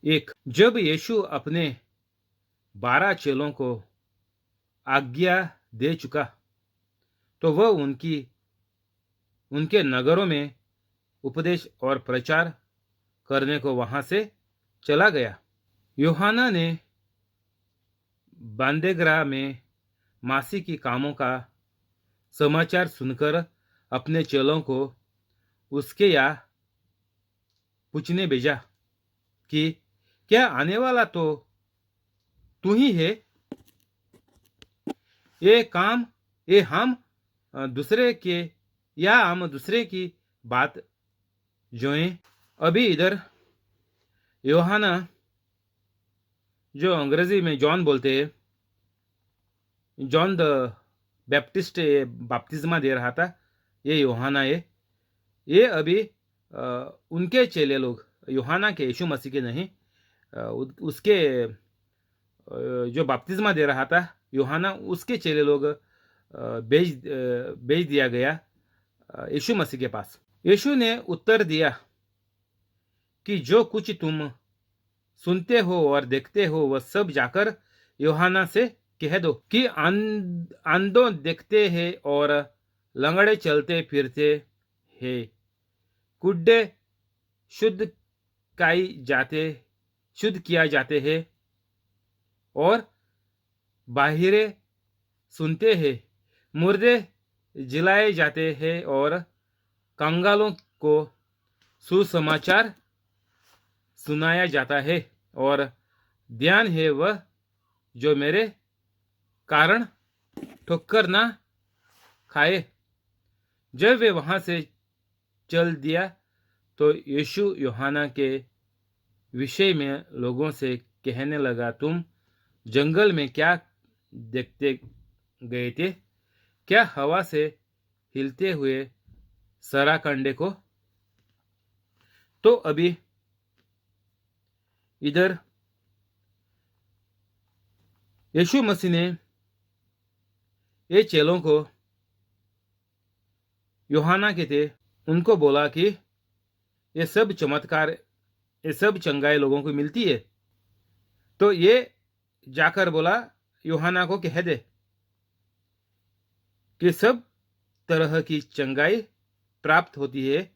एक। जब यीशु अपने 12 चेलों को आज्ञा दे चुका तो वह उनके नगरों में उपदेश और प्रचार करने को वहां से चला गया। यूहन्ना ने बांदेग्रा में मासी की कामों का समाचार सुनकर अपने चेलों को उसके यहाँ पूछने भेजा कि क्या आने वाला तो तू ही है, ये हम दूसरे के या हम दूसरे की बात जोएं। अभी इधर यूहन्ना, जो अंग्रेजी में जॉन बोलते हैं, जॉन द बैप्टिस्ट बपतिस्मा दे रहा था, ये यूहन्ना है। ये अभी उनके चेले लोग, यूहन्ना के, यीशु मसीह के नहीं, उसके जो बपतिस्मा दे रहा था यूहन्ना, उसके चेले लोग भेज दिया गया यीशु मसीह के पास। यीशु ने उत्तर दिया कि जो कुछ तुम सुनते हो और देखते हो वह सब जाकर यूहन्ना से कह दो कि अंधों देखते हैं और लंगड़े चलते फिरते हैं, कुड्डे शुद्ध किया जाते हैं और बाहिरे सुनते हैं, मुर्दे जिलाए जाते हैं और कंगालों को सुसमाचार सुनाया जाता है, और ध्यान है वह जो मेरे कारण ठोकर ना खाए। जब वे वहां से चल दिया तो यीशु यूहन्ना के विषय में लोगों से कहने लगा, तुम जंगल में क्या देखते गए थे? क्या हवा से हिलते हुए सराकंडे को? तो अभी इधर यीशु मसीह ने ये चेलों को, यूहन्ना के थे, उनको बोला कि ये सब चमत्कार, ये सब चंगाई लोगों को मिलती है। तो ये जाकर बोला यूहन्ना को, कह दे कि सब तरह की चंगाई प्राप्त होती है,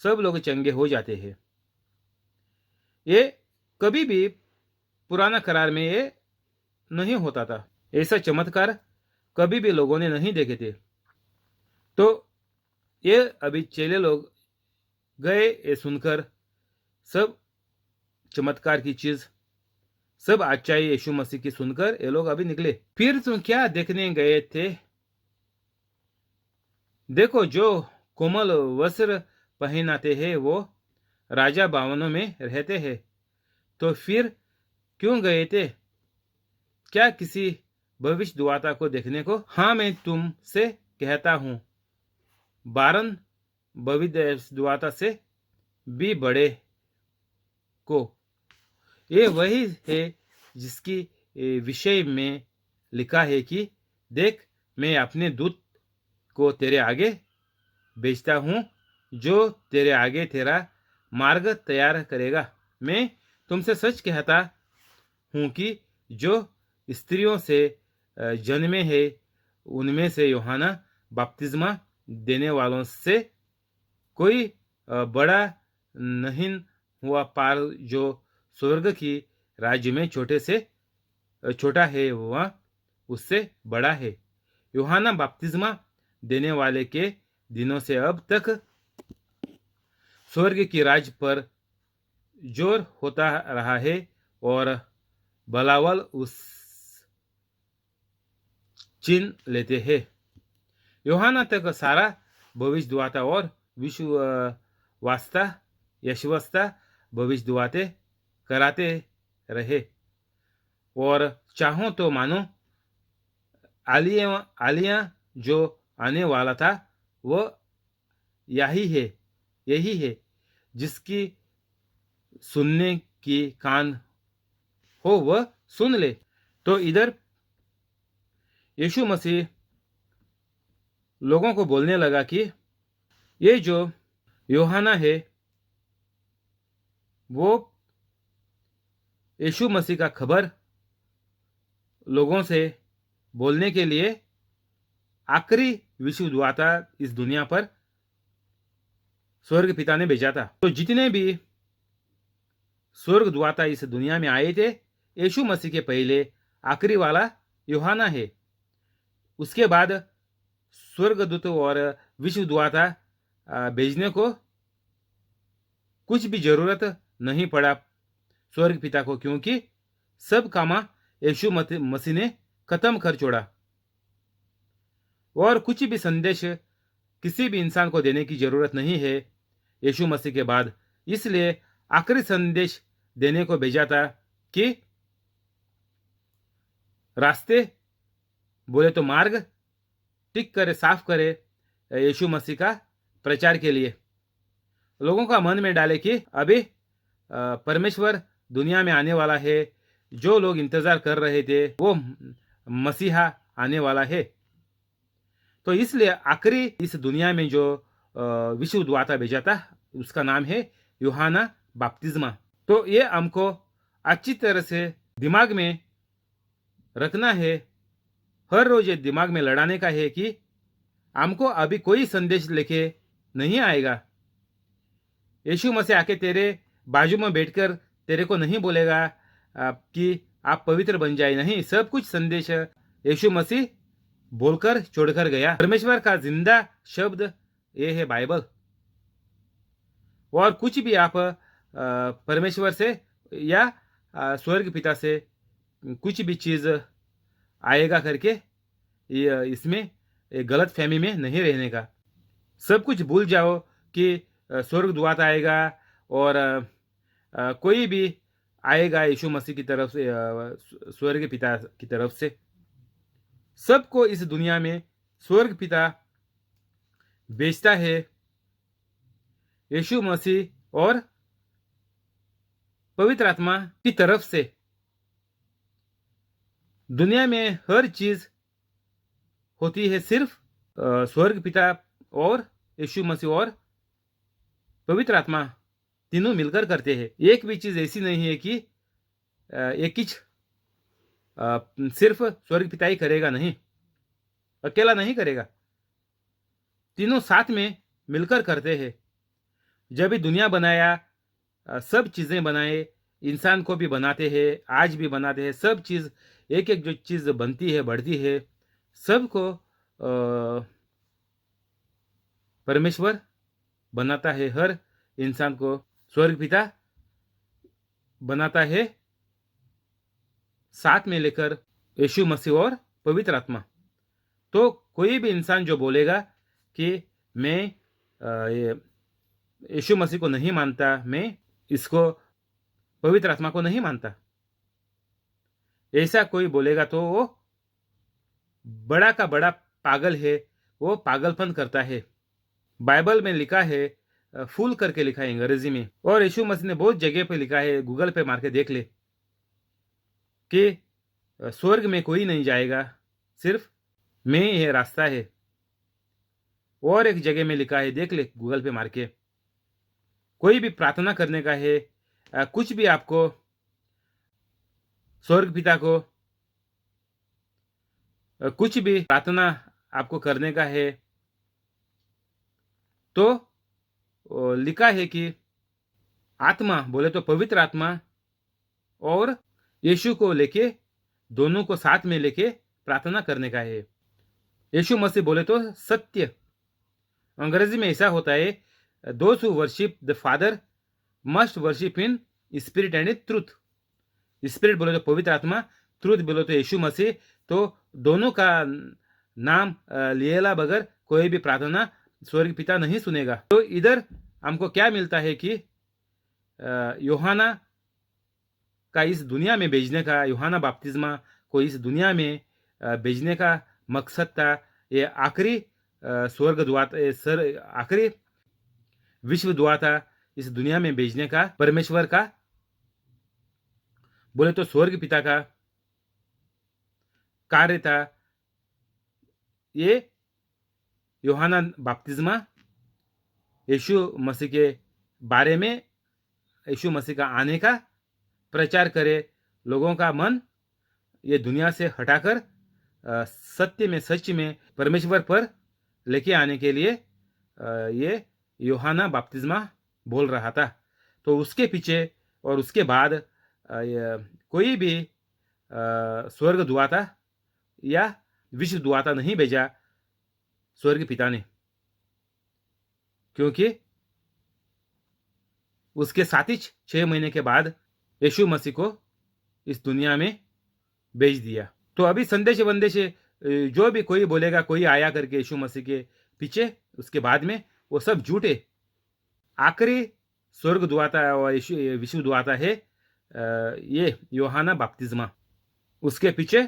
सब लोग चंगे हो जाते हैं। ये कभी भी पुराना करार में ये नहीं होता था, ऐसा चमत्कार कभी भी लोगों ने नहीं देखे थे। तो ये अभी चेले लोग गए, ये सुनकर सब चमत्कार की चीज, सब अच्छाई यीशु मसीह की सुनकर ये लोग अभी निकले। फिर तुम क्या देखने गए थे? देखो, जो कोमल वस्त्र पहनाते हैं वो राजा भवनों में रहते हैं। तो फिर क्यों गए थे? क्या किसी भविष्यद्वक्ता को देखने को? हाँ, मैं तुमसे कहता हूँ, 12 भविष्यद्वक्ता से भी बड़े को। ये वही है जिसकी विषय में लिखा है कि देख, मैं अपने दूत को तेरे आगे भेजता हूँ, जो तेरे आगे तेरा मार्ग तैयार करेगा। मैं तुमसे सच कहता हूँ कि जो स्त्रियों से जन्मे हैं उनमें से यूहन्ना बपतिस्मा देने वालों से कोई बड़ा नहीं हुआ, पर जो स्वर्ग की राज्य में छोटा है वह उससे बड़ा है। यूहन्ना बपतिस्मा देने वाले के दिनों से अब तक स्वर्ग की राज पर जोर होता रहा है और भलावल उस छीन लेते हैं। यूहन्ना तक सारा भविष्यद्वक्ता और यशवस्ता भविष्यद्वक्ता कराते रहे, और चाहो तो मानो आलिया जो आने वाला था वह यही है, जिसकी सुनने की कान हो वह सुन ले। तो इधर यीशु मसीह लोगों को बोलने लगा कि ये जो यूहन्ना है वो यीशु मसीह का खबर लोगों से बोलने के लिए आखिरी विश्वद्वाता इस दुनिया पर स्वर्ग पिता ने भेजा था। तो जितने भी स्वर्गद्वाता इस दुनिया में आए थे, यीशु मसीह के पहले आखिरी वाला यूहन्ना है। उसके बाद स्वर्गदूत और विश्वद्वाता भेजने को कुछ भी जरूरत नहीं पड़ा स्वर्ग पिता को, क्योंकि सब काम यीशु मसीह ने खत्म कर छोड़ा और कुछ भी संदेश किसी भी इंसान को देने की जरूरत नहीं है यीशु मसीह के बाद। इसलिए आखिरी संदेश देने को भेजा था कि रास्ते बोले तो मार्ग ठीक करे, साफ करे यीशु मसीह का प्रचार के लिए। लोगों का मन में डाले कि अभी परमेश्वर दुनिया में आने वाला है। जो लोग इंतजार कर रहे थे वो मसीहा आने वाला है। तो इसलिए आखिरी इस दुनिया में जो विश्वद्वाता भेजा था उसका नाम है यूहन्ना बपतिस्मा। तो ये हमको अच्छी तरह से दिमाग में रखना है, हर रोज ये दिमाग में लड़ाने का है कि हमको अभी कोई संदेश लेके नहीं आएगा। यीशु मसीह आके तेरे बाजू में बैठकर तेरे को नहीं बोलेगा कि आप पवित्र बन जाए, नहीं। सब कुछ संदेश यीशु मसीह बोलकर छोड़कर गया। परमेश्वर का जिंदा शब्द ये है बाइबल। और कुछ भी आप परमेश्वर से या स्वर्ग पिता से कुछ भी चीज आएगा करके इसमें गलत फहमी में नहीं रहने का। सब कुछ भूल जाओ कि स्वर्गदूत आएगा और कोई भी आएगा यीशु मसीह की तरफ से, स्वर्ग पिता की तरफ से। सबको इस दुनिया में स्वर्ग पिता भेजता है यीशु मसीह और पवित्र आत्मा की तरफ से। दुनिया में हर चीज होती है सिर्फ स्वर्ग पिता और यीशु मसीह और पवित्र आत्मा तीनों मिलकर करते हैं। एक भी चीज ऐसी नहीं है कि एक ही सिर्फ स्वर्ग पिता ही करेगा, नहीं, अकेला नहीं करेगा। तीनों साथ में मिलकर करते हैं। जब भी दुनिया बनाया, सब चीजें बनाए, इंसान को भी बनाते हैं, आज भी बनाते हैं। सब चीज एक एक जो चीज बनती है, बढ़ती है, सबको परमेश्वर बनाता है। हर इंसान को स्वर्ग पिता बनाता है, साथ में लेकर यीशु मसीह और पवित्र आत्मा। तो कोई भी इंसान जो बोलेगा कि मैं यीशु मसीह को नहीं मानता, मैं इसको पवित्र आत्मा को नहीं मानता, ऐसा कोई बोलेगा तो वो बड़ा का बड़ा पागल है, वो पागलपन करता है। बाइबल में लिखा है, फूल करके लिखा है अंग्रेजी में, और यीशु मसीह ने बहुत जगह पे लिखा है, गूगल पे मार के देख ले, कि स्वर्ग में कोई नहीं जाएगा, सिर्फ मैं ही है, रास्ता है। और एक जगह में लिखा है, देख ले गूगल पे मार के। कोई भी प्रार्थना करने का है, कुछ भी आपको स्वर्ग पिता को कुछ भी प्रार्थना आपको करने का है, तो लिखा है कि आत्मा बोले तो पवित्र आत्मा और यीशु को लेके, दोनों को साथ में लेके प्रार्थना करने का है। यीशु मसीह बोले तो सत्य। अंग्रेजी में ऐसा होता है, those who worship the father must worship in spirit and truth. Spirit बोले तो पवित्र आत्मा, ट्रूथ बोले तो यीशु मसीह। तो दोनों का नाम लिएला बगैर कोई भी प्रार्थना स्वर्ग पिता नहीं सुनेगा। तो इधर हमको क्या मिलता है कि यूहन्ना का इस दुनिया में भेजने का, यूहन्ना बपतिस्मा को इस दुनिया में भेजने का मकसद था, ये आखिरी स्वर्गद्वात, आखिरी विश्वद्वाता इस दुनिया में भेजने का परमेश्वर का, बोले तो स्वर्ग पिता का कार्य था। ये यूहन्ना बपतिस्मा यीशु मसीह के बारे में, यीशु मसीह का आने का प्रचार करे, लोगों का मन ये दुनिया से हटाकर सत्य में, सच में परमेश्वर पर लेके आने के लिए ये यूहन्ना बपतिस्मा बोल रहा था। तो उसके पीछे और उसके बाद कोई भी स्वर्ग दुआता या विश्व दुआता नहीं भेजा स्वर्ग पिता ने, क्योंकि उसके साथ ही 6 महीने के बाद यीशु मसीह को इस दुनिया में भेज दिया। तो अभी संदेश वंदेश जो भी कोई बोलेगा, कोई आया करके यीशु मसीह के पीछे, उसके बाद में वो सब झूठे। आखिरी स्वर्ग दुआता और विश्व दुआता है ये यूहन्ना बपतिस्मा। उसके पीछे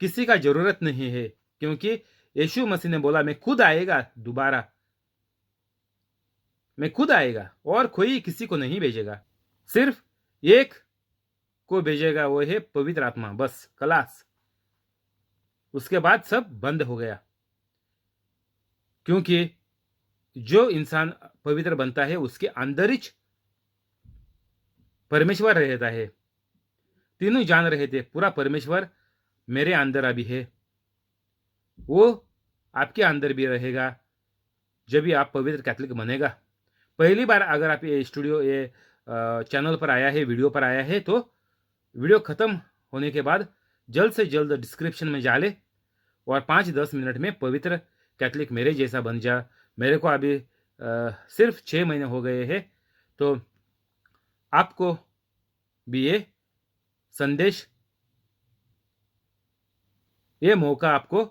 किसी का जरूरत नहीं है, क्योंकि यीशु मसीह ने बोला मैं खुद आएगा दोबारा, मैं खुद आएगा और कोई किसी को नहीं भेजेगा, सिर्फ एक को भेजेगा, वो है पवित्र आत्मा, बस खलास। उसके बाद सब बंद हो गया, क्योंकि जो इंसान पवित्र बनता है उसके अंदर ही परमेश्वर रहता है। तीनों जान रहे थे पूरा परमेश्वर मेरे अंदर अभी है, वो आपके अंदर भी रहेगा जब भी आप पवित्र कैथोलिक बनेगा। पहली बार अगर आप ये स्टूडियो, ये चैनल पर आया है, वीडियो पर आया है, तो वीडियो खत्म होने के बाद जल्द से जल्द डिस्क्रिप्शन में जा ले और 5-10 मिनट में पवित्र कैथोलिक मेरे जैसा बन जा। मेरे को अभी सिर्फ 6 महीने हो गए हैं, तो आपको भी ये संदेश, ये मौका आपको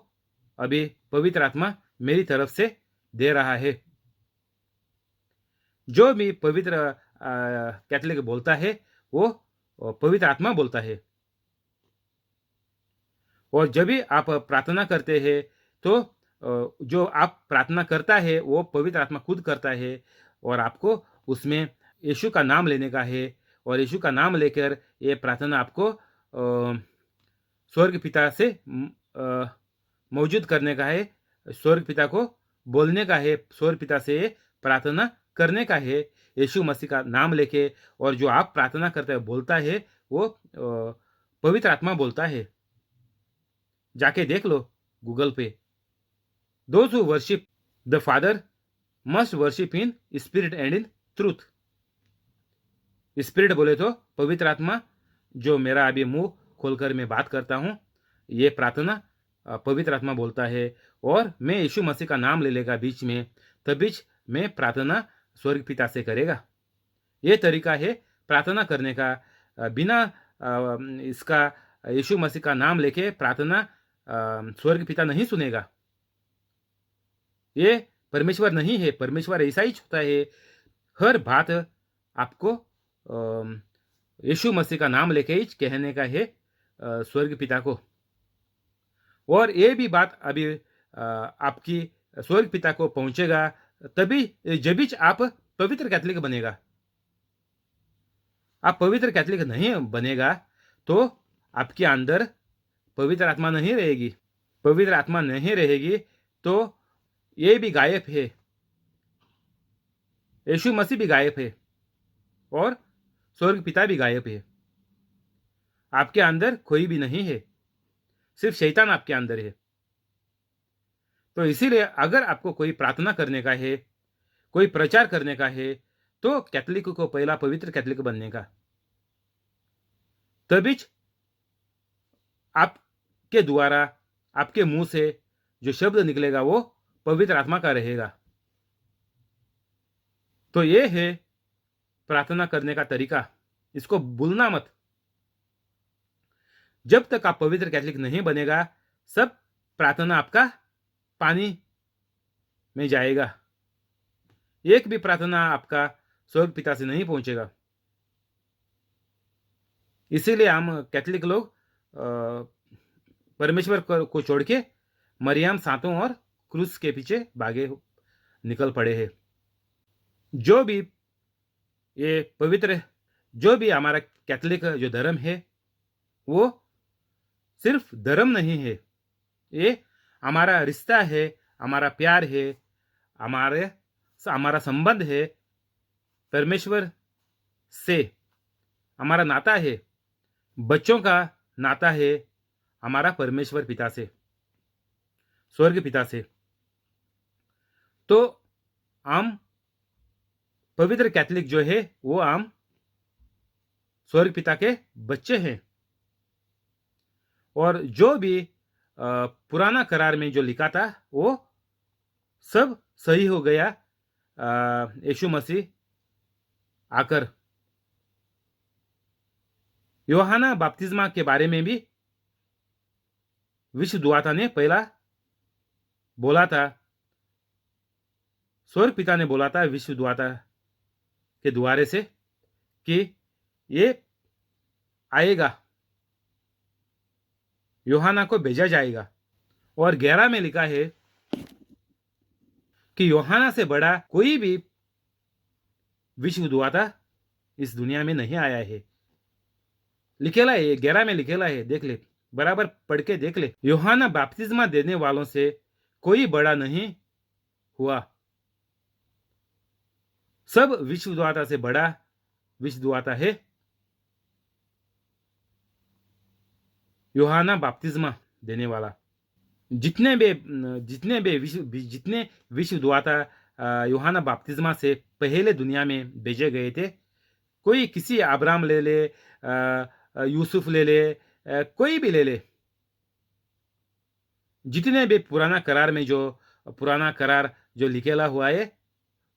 अभी पवित्र आत्मा मेरी तरफ से दे रहा है। जो भी पवित्र कैथोलिक बोलता है वो पवित्र आत्मा बोलता है। और जब भी आप प्रार्थना करते हैं तो जो आप प्रार्थना करता है वो पवित्र आत्मा खुद करता है, और आपको उसमें यीशु का नाम लेने का है, और यीशु का नाम लेकर ये प्रार्थना आपको स्वर्ग पिता से मौजूद करने का है, स्वर्ग पिता को बोलने का है, स्वर्ग पिता से प्रार्थना करने का है यीशु मसीह का नाम लेके। और जो आप प्रार्थना करते हैं बोलता है वो पवित्र आत्मा बोलता है। जाके देख लो गूगल पे। Those who worship the Father must worship in spirit and in truth। Spirit बोले तो पवित्र आत्मा, जो मेरा अभी मुंह खोलकर मैं बात करता हूं, ये प्रार्थना पवित्र आत्मा बोलता है। और मैं यीशु मसीह का नाम ले लेगा बीच में, तभी मैं प्रार्थना स्वर्ग पिता से करेगा। ये तरीका है प्रार्थना करने का। बिना इसका यीशु मसीह का नाम लेके प्रार्थना स्वर्ग पिता नहीं सुनेगा। ये परमेश्वर नहीं है। परमेश्वर ऐसा ही होता है, हर बात आपको यीशु मसीह का नाम लेके ही कहने का है स्वर्ग पिता को। और ये भी बात अभी आपकी स्वर्ग पिता को पहुंचेगा तभी, जब भी आप पवित्र कैथोलिक बनेगा। आप पवित्र कैथोलिक नहीं बनेगा तो आपके अंदर पवित्र आत्मा नहीं रहेगी। पवित्र आत्मा नहीं रहेगी तो ये भी गायब है, यीशु मसीह भी गायब है, और स्वर्ग पिता भी गायब है। आपके अंदर कोई भी नहीं है, सिर्फ शैतान आपके अंदर है। तो इसीलिए अगर आपको कोई प्रार्थना करने का है, कोई प्रचार करने का है, तो कैथोलिक को पहला पवित्र कैथोलिक बनने का। तभी आपके द्वारा, आपके मुंह से जो शब्द निकलेगा वो पवित्र आत्मा का रहेगा। तो ये है प्रार्थना करने का तरीका, इसको भूलना मत। जब तक आप पवित्र कैथोलिक नहीं बनेगा, सब प्रार्थना आपका पानी में जाएगा। एक भी प्रार्थना आपका स्वर्ग पिता से नहीं पहुंचेगा। इसीलिए हम कैथोलिक लोग परमेश्वर को छोड़ के मरियम सातों और क्रूस के पीछे भागे निकल पड़े हैं। जो भी ये पवित्र, जो भी हमारा कैथोलिक जो धर्म है, वो सिर्फ धर्म नहीं है, ये हमारा रिश्ता है, हमारा प्यार है, हमारा संबंध है परमेश्वर से। हमारा नाता है, बच्चों का नाता है हमारा परमेश्वर पिता से, स्वर्ग पिता से। तो हम पवित्र कैथोलिक जो है वो हम स्वर्ग पिता के बच्चे हैं। और जो भी पुराना करार में जो लिखा था वो सब सही हो गया यीशु मसीह आकर। यूहन्ना बपतिस्मा के बारे में भी विश्वदूता ने पहला बोला था, स्वर्ग पिता ने बोला था विश्वदूता के द्वारे से कि ये आएगा, यूहन्ना को भेजा जाएगा। और 11 में लिखा है कि यूहन्ना से बड़ा कोई भी विश्वदूता इस दुनिया में नहीं आया है। लिखेला है 11 में लिखेला है, देख ले, बराबर पढ़ के देख ले। यूहन्ना बपतिस्मा देने वालों से कोई बड़ा नहीं हुआ, सब विश्वदूता से बड़ा विश्वदूता है यूहन्ना बपतिस्मा देने वाला। जितने विश्वदूता यूहन्ना बपतिस्मा से पहले दुनिया में भेजे गए थे, कोई किसी अब्राहम ले ले, यूसुफ ले ले, कोई भी ले ले, जितने भी पुराना करार जो लिखेला हुआ है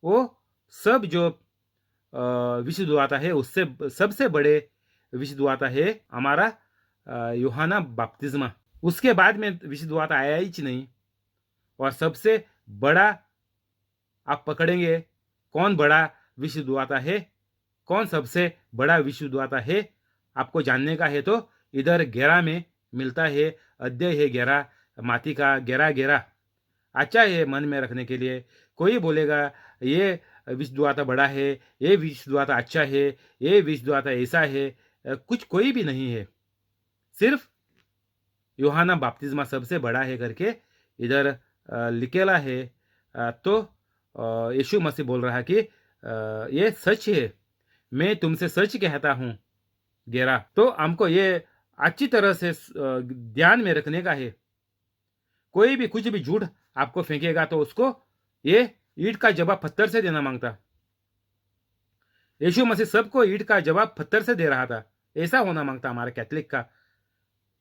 वो सब जो विश्वदूता है उससे सबसे बड़े विश्वदूता है हमारा यूहन्ना बपतिस्मा। उसके बाद में विश्वदूता आया ही नहीं। और सबसे बड़ा आप पकड़ेंगे कौन बड़ा विश्वदूता है, कौन सबसे बड़ा विश्वदूता है, आपको जानने का है तो इधर 11 में मिलता है, अध्याय है 11 माती का 11 अच्छा है मन में रखने के लिए। कोई बोलेगा ये विश्वदूता बड़ा है, ये विश्वदूता अच्छा है, ये विश्वदूता ऐसा है, कुछ कोई भी नहीं है, सिर्फ यूहन्ना बपतिस्मा सबसे बड़ा है करके इधर लिखेला है। तो यीशु मसीह बोल रहा है कि ये सच है, मैं तुमसे सच कहता हूँ 11। तो हमको ये अच्छी तरह से ध्यान में रखने का है। कोई भी कुछ भी झूठ आपको फेंकेगा तो उसको ये ईंट का जवाब पत्थर से देना मांगता। यीशु मसीह सबको ईंट का जवाब पत्थर से दे रहा था। ऐसा होना मांगता हमारा कैथोलिक का,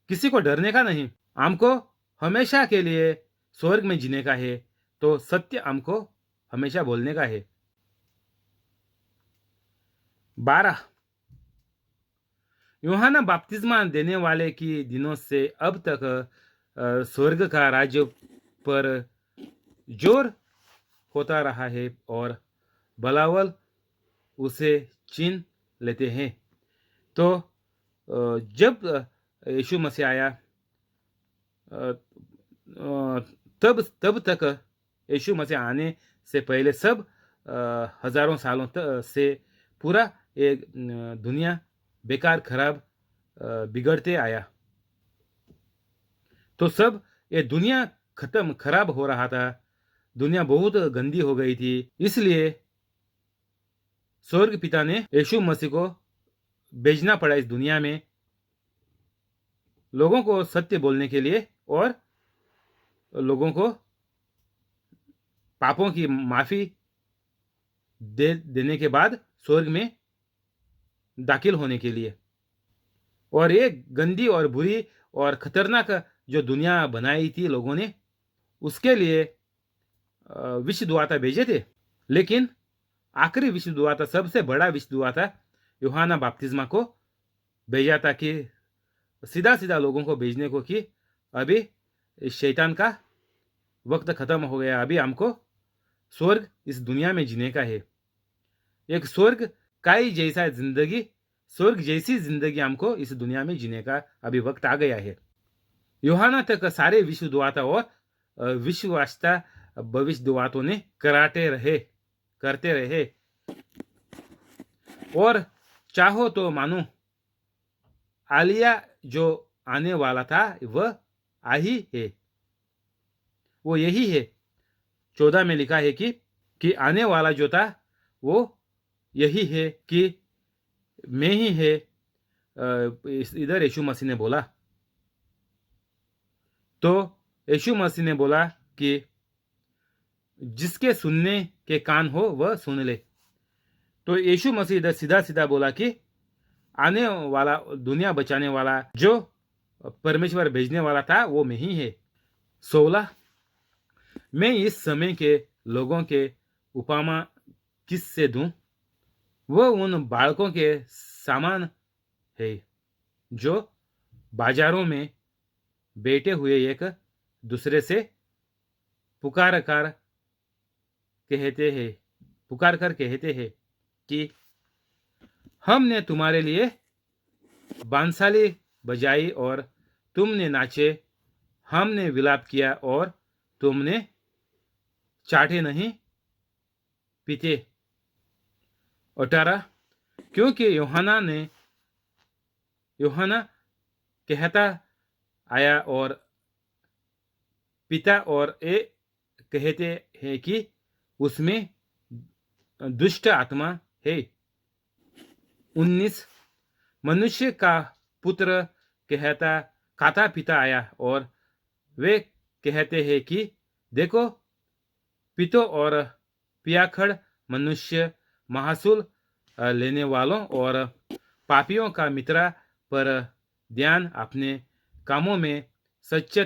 किसी को डरने का नहीं। हमको हमेशा के लिए स्वर्ग में जीने का है, तो सत्य हमको हमेशा बोलने का है। 12 यूहन्ना बपतिस्मा देने वाले की दिनों से अब तक स्वर्ग का राज्य पर जोर होता रहा है और बलावल उसे छीन लेते हैं। तो जब यीशु मसीह आया तब तक यीशु मसीह आने से पहले सब हजारों सालों से पूरा एक दुनिया बेकार खराब बिगड़ते आया। तो सब ये दुनिया खराब हो रहा था, दुनिया बहुत गंदी हो गई थी। इसलिए स्वर्ग पिता ने यीशु मसीह को भेजना पड़ा इस दुनिया में लोगों को सत्य बोलने के लिए और लोगों को पापों की माफी देने के बाद स्वर्ग में दाखिल होने के लिए। और ये गंदी और बुरी और खतरनाक जो दुनिया बनाई थी लोगों ने, उसके लिए विश्वदूता भेजे थे। लेकिन आखिरी विश्वदूता, सबसे बड़ा विश्वदूता यूहन्ना बपतिस्मा को भेजा था कि सीधा लोगों को भेजने को कि अभी शैतान का वक्त खत्म हो गया, अभी हमको स्वर्ग इस दुनिया में जीने का है। एक स्वर्ग स्वर्ग जैसी जिंदगी हमको इस दुनिया में जीने का अभी वक्त आ गया है। यूहन्ना तक सारे विश्वदूता और विश्वासता भविष्यद्वक्ताओं ने करते रहे और चाहो तो मानो आलिया जो आने वाला था वह आई है, वो यही है। 14 में लिखा है कि आने वाला जो था वो यही है कि मैं ही है इधर यीशु मसीह ने बोला। तो यीशु मसीह ने बोला कि जिसके सुनने के कान हो वह सुन ले। तो यीशु मसीह इधर सीधा सीधा बोला कि आने वाला, दुनिया बचाने वाला, जो परमेश्वर भेजने वाला था, वो मैं ही है। 16, मैं इस समय के लोगों के उपमा किससे दूं? वो उन बालकों के समान है जो बाजारों में बैठे हुए एक दूसरे से पुकार कर कहते हैं कि हमने तुम्हारे लिए बांसुरी बजाई और तुमने नाचे, हमने विलाप किया और तुमने चाटे नहीं पीते। 18, क्योंकि यूहन्ना कहता आया और पिता और ये कहते हैं कि उसमें दुष्ट आत्मा है। 19, मनुष्य का पुत्र खाता पीता आया और वे कहते हैं कि देखो, पितो और पियाखड़ मनुष्य महसूल लेने वालों और पापियों का मित्र, पर ध्यान अपने कामों में सच्चे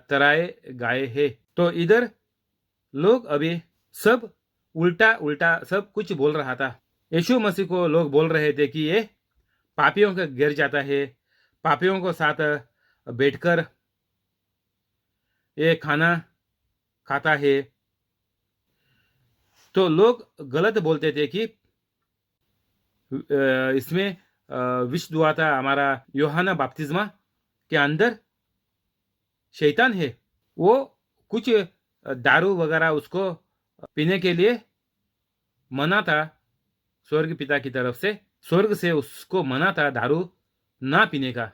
तराए गाए हैं। तो इधर लोग अभी सब उल्टा सब कुछ बोल रहा था। यीशु मसीह को लोग बोल रहे थे कि ये पापियों के गिर जाता है, पापियों को साथ बैठकर ये खाना खाता है। तो लोग गलत बोलते थे कि इसमें विष दुआ था हमारा यूहन्ना बपतिस्मा के अंदर शैतान है। वो कुछ दारू वगैरह उसको पीने के लिए मना था, स्वर्ग पिता की तरफ से, स्वर्ग से उसको मना था दारू ना पीने का।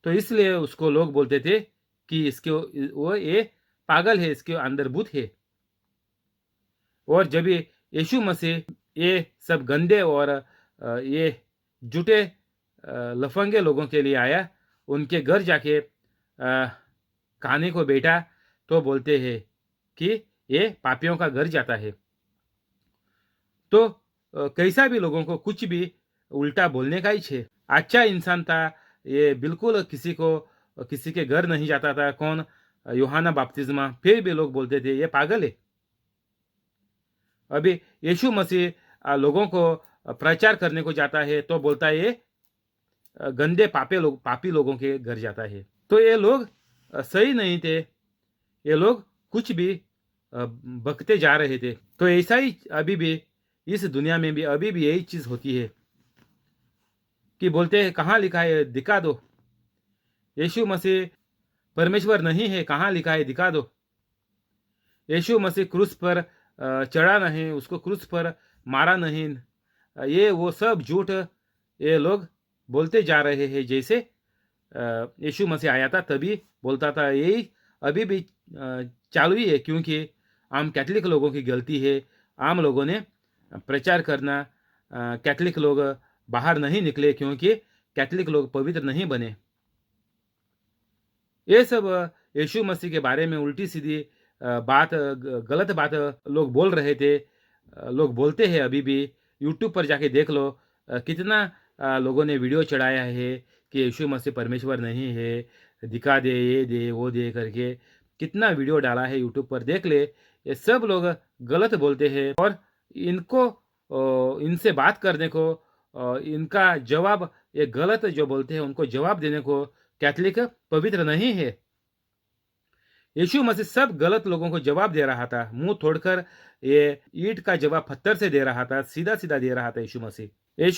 तो इसलिए उसको लोग बोलते थे कि इसके वो ये पागल है, इसके अंदर भूत है। और जब यीशु मसीह ये सब गंदे और ये झूठे लफंगे लोगों के लिए आया, उनके घर जाके खाने को बैठा, तो बोलते हैं कि ये पापियों का घर जाता है। तो कैसा भी लोगों को कुछ भी उल्टा बोलने का ही छे। अच्छा इंसान था ये, बिल्कुल किसी के घर नहीं जाता था। कौन? यूहन्ना बपतिस्मा। फिर भी लोग बोलते थे ये पागल है। अभी यीशु मसीह लोगों को प्रचार करने को जाता है तो बोलता है ये गंदे पापी लोगों के घर जाता है। तो ये लोग सही नहीं थे, ये लोग कुछ भी बकते जा रहे थे। तो ऐसा ही अभी भी इस दुनिया में भी अभी भी यही चीज होती है कि बोलते हैं कहाँ लिखा है दिखा दो, यीशु मसीह परमेश्वर नहीं है, कहाँ लिखा है दिखा दो। यीशु मसीह क्रूस पर चढ़ा नहीं, उसको क्रूस पर मारा नहीं, ये वो सब झूठ ये लोग बोलते जा रहे हैं। जैसे यीशु मसीह आया था तभी बोलता था, यही अभी भी चालू ही है, क्योंकि आम कैथलिक लोगों की गलती है। आम लोगों ने प्रचार करना, कैथलिक लोग बाहर नहीं निकले क्योंकि कैथलिक लोग पवित्र नहीं बने। ये सब यीशु मसीह के बारे में उल्टी सीधी बात, गलत बात लोग बोल रहे थे, लोग बोलते हैं अभी भी। यूट्यूब पर जाके देख लो, कितना लोगों ने वीडियो चढ़ाया है कि यीशु मसीह परमेश्वर नहीं है, दिखा दे, ये दे, वो दे करके कितना वीडियो डाला है यूट्यूब पर, देख ले। ये सब लोग गलत बोलते हैं और इनसे बात करने को, इनका जवाब, ये गलत जो बोलते हैं उनको जवाब देने को कैथलिक पवित्र नहीं है। यीशु मसीह सब गलत लोगों को जवाब दे रहा था, मुंह तोड़कर ये ईंट का जवाब पत्थर से दे रहा था, सीधा सीधा दे रहा था यीशु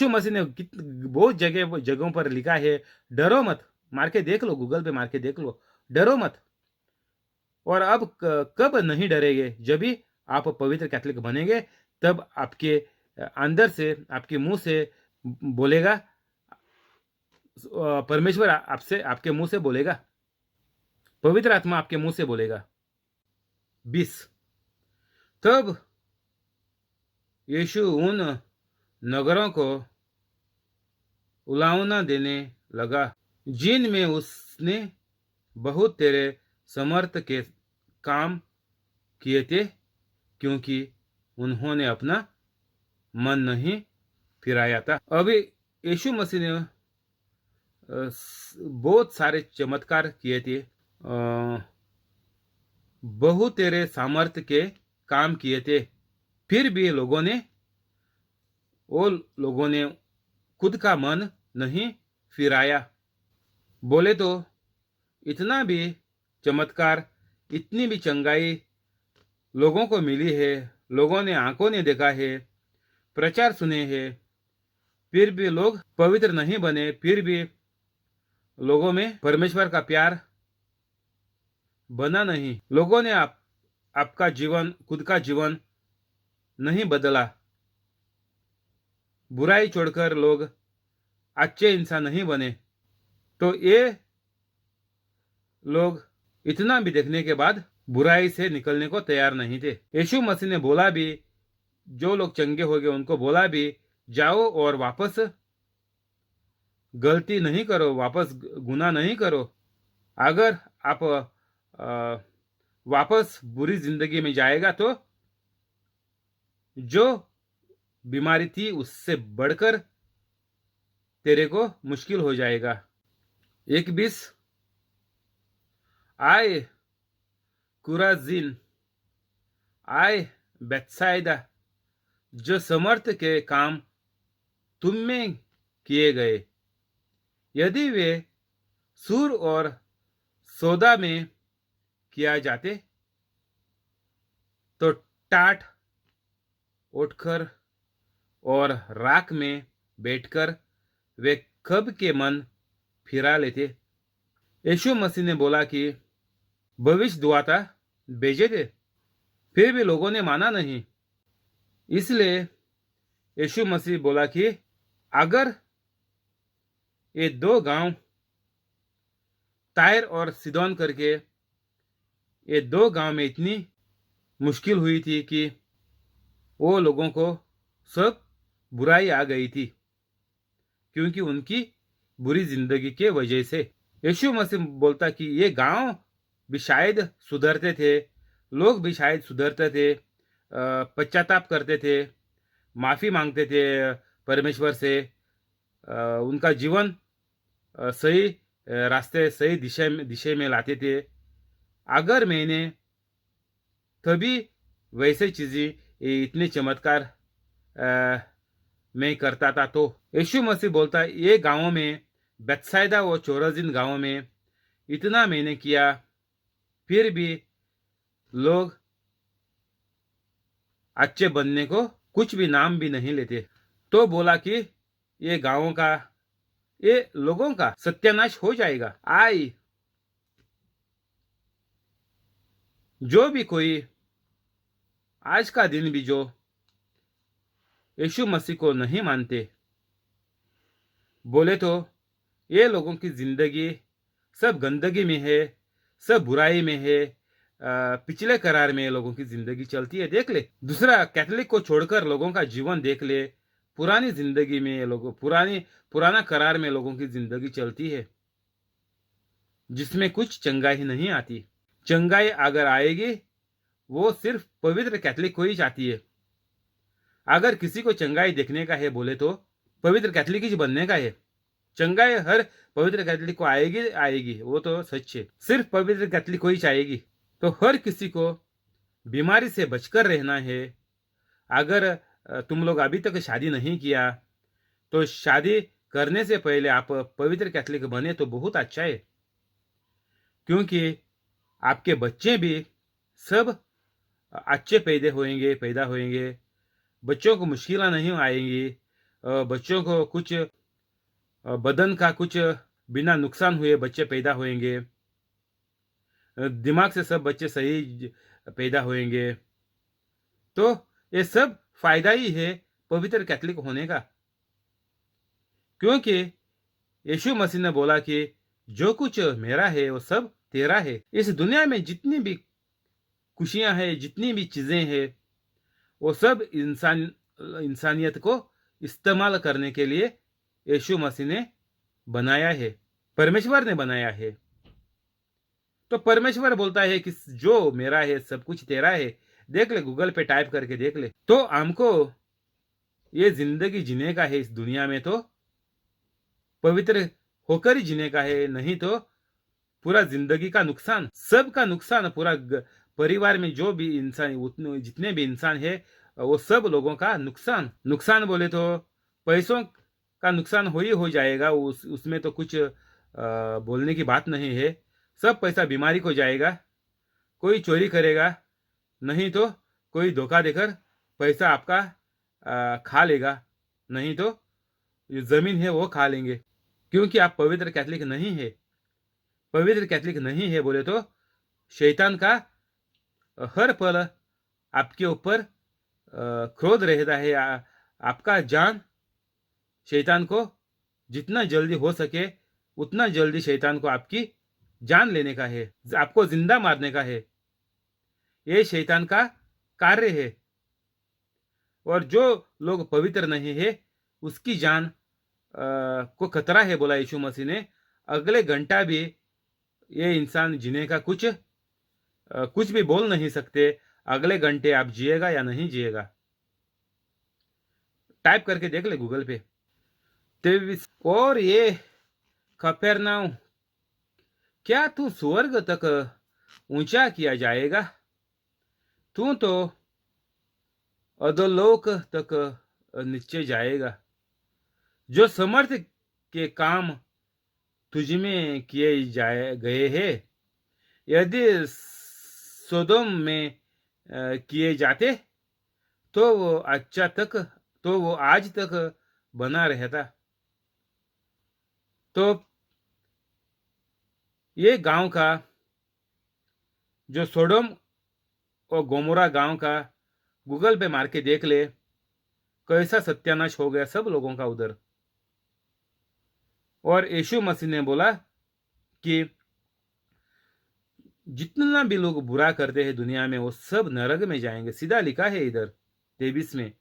मसीह ने बहुत जगहों पर लिखा है, डरो मत। मार के देख लो, गूगल पे मार के देख लो, डरो मत। और अब कब नहीं डरेंगे? जब भी आप पवित्र कैथलिक बनेंगे, तब आपके अंदर से, आपके मुंह से बोलेगा, परमेश्वर आपसे, आपके मुंह से बोलेगा, पवित्र आत्मा आपके मुंह से बोलेगा। 20, तब यीशु उन नगरों को उलावना देने लगा, जिन में उसने बहुत तेरे समर्थ के काम किए थे, क्योंकि उन्होंने अपना मन नहीं फिराया था। अभी यीशु मसीह ने बहुत सारे चमत्कार किए थे, बहुत तेरे सामर्थ्य के काम किए थे, फिर भी वो लोगों ने खुद का मन नहीं फिराया। बोले तो इतना भी चमत्कार, इतनी भी चंगाई लोगों को मिली है, लोगों ने आंखों ने देखा है, प्रचार सुने हैं, फिर भी लोग पवित्र नहीं बने, फिर भी लोगों में परमेश्वर का प्यार बना नहीं, लोगों ने आपका जीवन, खुद का जीवन नहीं बदला, बुराई छोड़कर लोग अच्छे इंसान नहीं बने, तो ये लोग इतना भी देखने के बाद बुराई से निकलने को तैयार नहीं थे। यीशु मसीह ने बोला भी, जो लोग चंगे हो गए उनको बोला भी, जाओ और वापस गलती नहीं करो, वापस गुनाह नहीं करो। अगर आप वापस बुरी जिंदगी में जाएगा तो जो बीमारी थी उससे बढ़कर तेरे को मुश्किल हो जाएगा। 21 आए कुराजीन, आए बेतसाइदा, जो समर्थ के काम तुम में किए गए, यदि वे सूर और सौदा में किया जाते तो टाट उठकर और राख में बैठकर वे कब के मन फिरा लेते। यीशु मसीह ने बोला कि भविष्य दुआता भेजे थे, फिर भी लोगों ने माना नहीं। इसलिए यीशु मसीह बोला कि अगर ये दो गांव तायर और सिदोन करके, ये दो गांव में इतनी मुश्किल हुई थी कि वो लोगों को सब बुराई आ गई थी, क्योंकि उनकी बुरी जिंदगी के वजह से। यीशु मसीह बोलता कि ये गांव भी शायद सुधरते थे, लोग भी शायद सुधरते थे, पश्चाताप करते थे, माफ़ी मांगते थे परमेश्वर से, उनका जीवन सही रास्ते, सही दिशा में लाते थे। अगर मैंने तभी वैसे चीज़ें, इतने चमत्कार मैं करता था, तो यीशु मसीह बोलता ये गांवों में, बेतसाइदा और चोराजिन गांवों में इतना मैंने किया, फिर भी लोग अच्छे बनने को कुछ भी नाम भी नहीं लेते। तो बोला कि ये गांवों का, ये लोगों का सत्यानाश हो जाएगा। आई जो भी कोई आज का दिन भी जो यीशु मसीह को नहीं मानते, बोले तो ये लोगों की जिंदगी सब गंदगी में है, सब बुराई में है, पिछले करार में लोगों की जिंदगी चलती है। देख ले, दूसरा कैथोलिक को छोड़कर लोगों का जीवन देख ले, पुरानी जिंदगी में लोगों, पुराना करार में लोगों की जिंदगी चलती है, जिसमें कुछ चंगाई नहीं आती। चंगाई अगर आएगी वो सिर्फ पवित्र कैथोलिक को ही चाहती है। अगर किसी को चंगाई देखने का है बोले तो पवित्र कैथोलिक ही बनने का है। चंगाई हर पवित्र कैथोलिक को आएगी, वो तो सच है, सिर्फ पवित्र कैथोलिक को ही चाहेगी। तो हर किसी को बीमारी से बचकर रहना है। अगर तुम लोग अभी तक शादी नहीं किया तो शादी करने से पहले आप पवित्र कैथोलिक बने तो बहुत अच्छा है, क्योंकि आपके बच्चे भी सब अच्छे पैदा होंगे, बच्चों को मुश्किलें नहीं आएंगी, बच्चों को कुछ बदन का कुछ बिना नुकसान हुए बच्चे पैदा होंगे, दिमाग से सब बच्चे सही पैदा होंगे। तो ये सब फायदा ही है पवित्र कैथोलिक होने का, क्योंकि यीशु मसीह ने बोला कि जो कुछ मेरा है वो सब तेरा है। इस दुनिया में जितनी भी खुशियां हैं, जितनी भी चीजें हैं, वो सब इंसानियत को इस्तेमाल करने के लिए यीशु मसीह ने बनाया है, परमेश्वर ने बनाया है। तो परमेश्वर बोलता है कि जो मेरा है सब कुछ तेरा है। देख ले, गूगल पे टाइप करके देख ले। तो हमको ये जिंदगी जीने का है इस दुनिया में, तो पवित्र होकर ही जीने का है, नहीं तो पूरा जिंदगी का नुकसान, सबका नुकसान, पूरा परिवार में जो भी इंसान, उतने जितने भी इंसान है, वो सब लोगों का नुकसान। नुकसान बोले तो पैसों का नुकसान हो जाएगा, उसमें तो कुछ बोलने की बात नहीं है। सब पैसा बीमारी को जाएगा, कोई चोरी करेगा, नहीं तो कोई धोखा देकर पैसा आपका खा लेगा, नहीं तो जो जमीन है वो खा लेंगे, क्योंकि आप पवित्र कैथलिक नहीं है। पवित्र कैथलिक नहीं है बोले तो शैतान का हर पल आपके ऊपर क्रोध रहता है। आपका जान शैतान को जितना जल्दी हो सके उतना जल्दी शैतान को आपकी जान लेने का है, आपको जिंदा मारने का है। ये शैतान का कार्य है। और जो लोग पवित्र नहीं है उसकी जान को खतरा है, बोला यीशु मसीह ने। अगले घंटा भी ये इंसान जीने का कुछ भी बोल नहीं सकते। अगले घंटे आप जिएगा या नहीं जिएगा, टाइप करके देख ले गूगल पे। 23 और ये कफरनहूम, क्या तू स्वर्ग तक ऊंचा किया जाएगा? तू तो अधोलोक तक नीचे जाएगा। जो समर्थ के काम तुझ में किए गए हैं, यदि सोदोम में किए जाते तो वो आज तक बना रहता। तो ये गांव का, जो सोडोम और गोमोरा गांव का, गूगल पे मार के देख ले कैसा सत्यानाश हो गया सब लोगों का उधर। और यीशु मसीह ने बोला कि जितना भी लोग बुरा करते हैं दुनिया में वो सब नरक में जाएंगे। सीधा लिखा है इधर 23 में।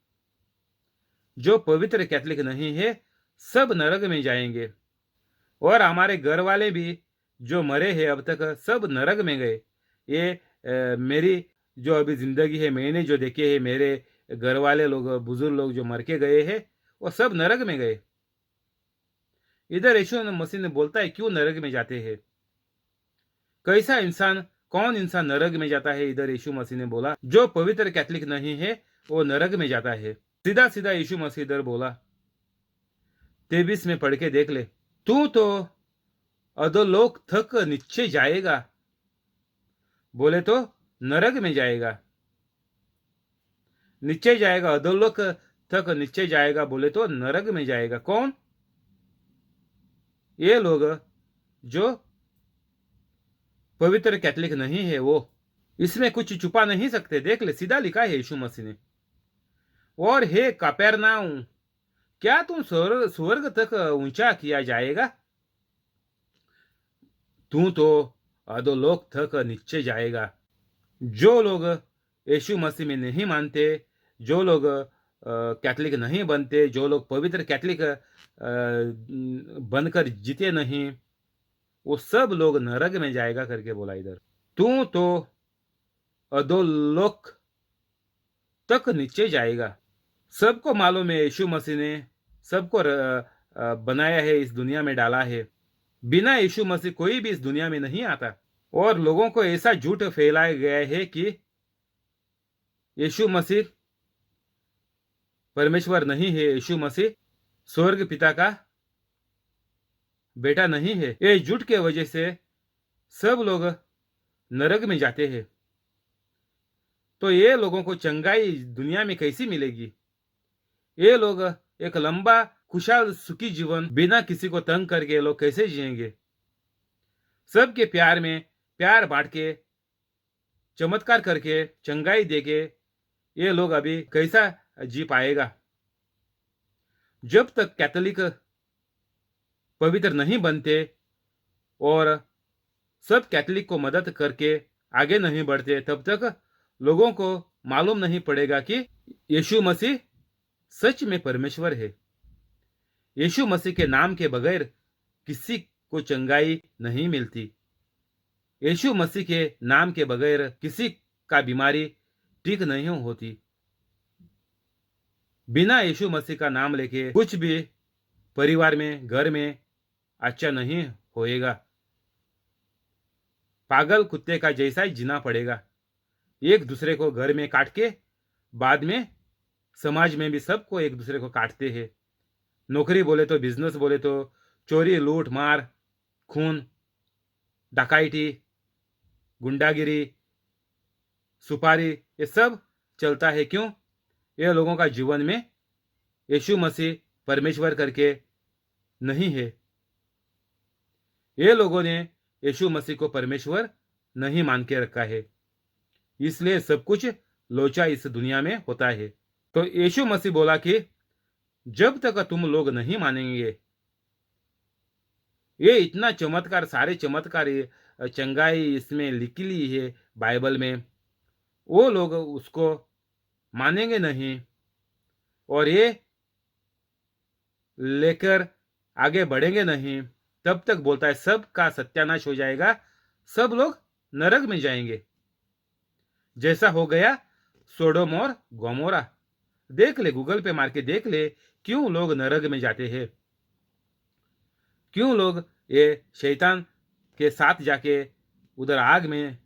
जो पवित्र कैथलिक नहीं है सब नरक में जाएंगे। और हमारे घर वाले भी जो मरे हैं अब तक सब नरक में गए। ये मेरी जो अभी जिंदगी है, मैंने जो देखे है, मेरे घर वाले लोग, बुजुर्ग लोग जो मर के गए हैं वो सब नरक में गए। इधर यीशु मसीह ने बोलता है क्यों नरक में जाते हैं, कैसा इंसान, कौन इंसान नरक में जाता है? इधर यीशु मसीह ने बोला जो पवित्र कैथलिक नहीं है वो नरक में जाता है। सीधा सीधा यीशु मसीह इधर बोला। 23 में पढ़ के देख ले। तू तो अधोलोक तक नीचे जाएगा बोले तो नरक में जाएगा। नीचे जाएगा, अधोलोक तक नीचे जाएगा बोले तो नरक में जाएगा। कौन? ये लोग जो पवित्र कैथलिक नहीं है वो। इसमें कुछ छुपा नहीं सकते। देख ले, सीधा लिखा है यीशु मसीह ने। और हे कफरनहूम, क्या तुम स्वर्ग तक ऊंचा किया जाएगा? तू तो अधोलोक तक नीचे जाएगा। जो लोग यीशु मसीह में नहीं मानते, जो लोग कैथलिक नहीं बनते, जो लोग पवित्र कैथलिक बनकर जीते नहीं, वो सब लोग नरक में जाएगा करके बोला इधर। तू तो अधोलोक तक नीचे जाएगा। सबको मालूम है यीशु मसीह ने सबको बनाया है, इस दुनिया में डाला है। बिना यीशु मसीह कोई भी इस दुनिया में नहीं आता। और लोगों को ऐसा झूठ फैलाया गया है कि यीशु मसीह परमेश्वर नहीं है, यीशु मसीह स्वर्ग पिता का बेटा नहीं है। ये झूठ के वजह से सब लोग नरक में जाते हैं। तो ये लोगों को चंगाई दुनिया में कैसी मिलेगी? ये लोग एक लंबा खुशहाल सुखी जीवन बिना किसी को तंग करके लोग कैसे जिएंगे? सबके प्यार में प्यार बांट के, चमत्कार करके, चंगाई देके ये लोग अभी कैसा जी पाएगा? जब तक कैथोलिक पवित्र नहीं बनते और सब कैथोलिक को मदद करके आगे नहीं बढ़ते, तब तक लोगों को मालूम नहीं पड़ेगा कि यीशु मसीह सच में परमेश्वर है। यीशु मसीह के नाम के बगैर किसी को चंगाई नहीं मिलती। यीशु मसीह के नाम के बगैर किसी का बीमारी ठीक नहीं होती। बिना यीशु मसीह का नाम लेके कुछ भी परिवार में, घर में अच्छा नहीं होएगा। पागल कुत्ते का जैसा ही जीना पड़ेगा। एक दूसरे को घर में काट के बाद में समाज में भी सबको एक दूसरे को काटते हैं। नौकरी बोले तो, बिजनेस बोले तो, चोरी, लूट मार, खून, डकैती, गुंडागिरी, सुपारी, ये सब चलता है। क्यों? ये लोगों का जीवन में यीशु मसीह परमेश्वर करके नहीं है। ये लोगों ने यीशु मसीह को परमेश्वर नहीं मान के रखा है, इसलिए सब कुछ लोचा इस दुनिया में होता है। तो यीशु मसीह बोला कि जब तक तुम लोग नहीं मानेंगे, ये इतना चमत्कार, सारे चमत्कार, चंगाई इसमें लिखी ली है बाइबल में, वो लोग उसको मानेंगे नहीं और ये लेकर आगे बढ़ेंगे नहीं, तब तक बोलता है सब का सत्यानाश हो जाएगा, सब लोग नरक में जाएंगे। जैसा हो गया सोडोम और गोमोरा। देख ले, गूगल पे मार के देख ले, क्यों लोग नरक में जाते हैं, क्यों लोग ये शैतान के साथ जाके उधर आग में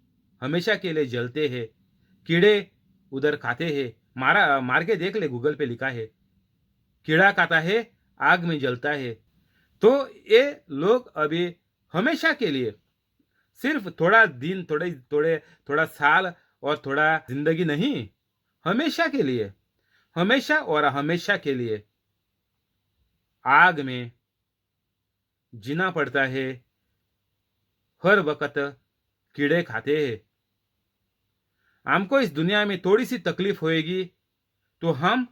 हमेशा के लिए जलते हैं, कीड़े उधर खाते हैं। मार के देख ले, गूगल पे लिखा है, कीड़ा खाता है, आग में जलता है। तो ये लोग अभी हमेशा के लिए, सिर्फ थोड़ा दिन, थोड़ा साल और थोड़ा जिंदगी नहीं, हमेशा के लिए, हमेशा और हमेशा के लिए आग में जीना पड़ता है। हर वक्त कीड़े खाते हैं। हमको इस दुनिया में थोड़ी सी तकलीफ होएगी तो हम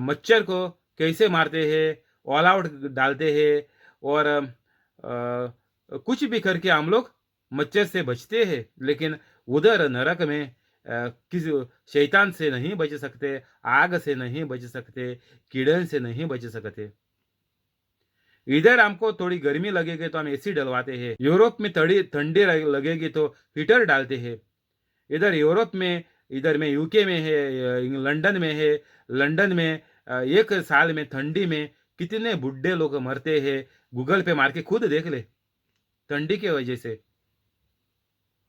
मच्छर को कैसे मारते हैं, ऑल आउट डालते हैं और कुछ भी करके हम लोग मच्छर से बचते हैं। लेकिन उधर नरक में किसी शैतान से नहीं बच सकते, आग से नहीं बच सकते, कीड़े से नहीं बच सकते। इधर हमको थोड़ी गर्मी लगेगी तो हम एसी डलवाते हैं, यूरोप में ठंडी लगेगी तो हीटर डालते हैं। इधर यूरोप में, इधर में यूके में है, लंदन में है, लंदन में एक साल में ठंडी में कितने बुढ़े लोग मरते हैं, गूगल पे मार के खुद देख ले, ठंडी के वजह से।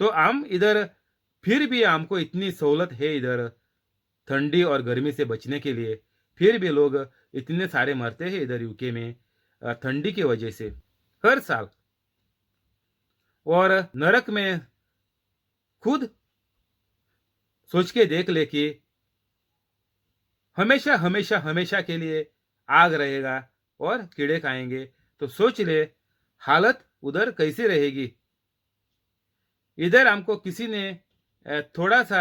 तो हम इधर फिर भी हमको इतनी सहूलत है इधर ठंडी और गर्मी से बचने के लिए, फिर भी लोग इतने सारे मरते हैं इधर यूके में ठंडी की वजह से हर साल। और नरक में खुद सोच के देख ले कि हमेशा हमेशा हमेशा के लिए आग रहेगा और कीड़े खाएंगे, तो सोच ले हालत उधर कैसी रहेगी। इधर हमको किसी ने थोड़ा सा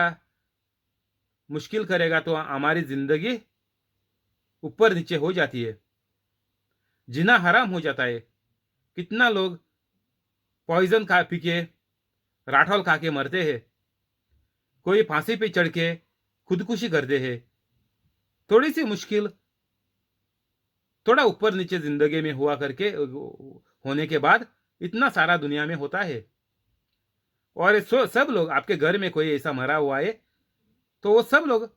मुश्किल करेगा तो हमारी जिंदगी ऊपर नीचे हो जाती है, जीना हराम हो जाता है। कितना लोग पॉइजन खा पी के, राठौल खा के मरते हैं, कोई फांसी पे चढ़ के खुदकुशी करते हैं। थोड़ी सी मुश्किल, थोड़ा ऊपर नीचे जिंदगी में हुआ करके होने के बाद इतना सारा दुनिया में होता है। और सब लोग, आपके घर में कोई ऐसा मरा हुआ है तो वो सब लोग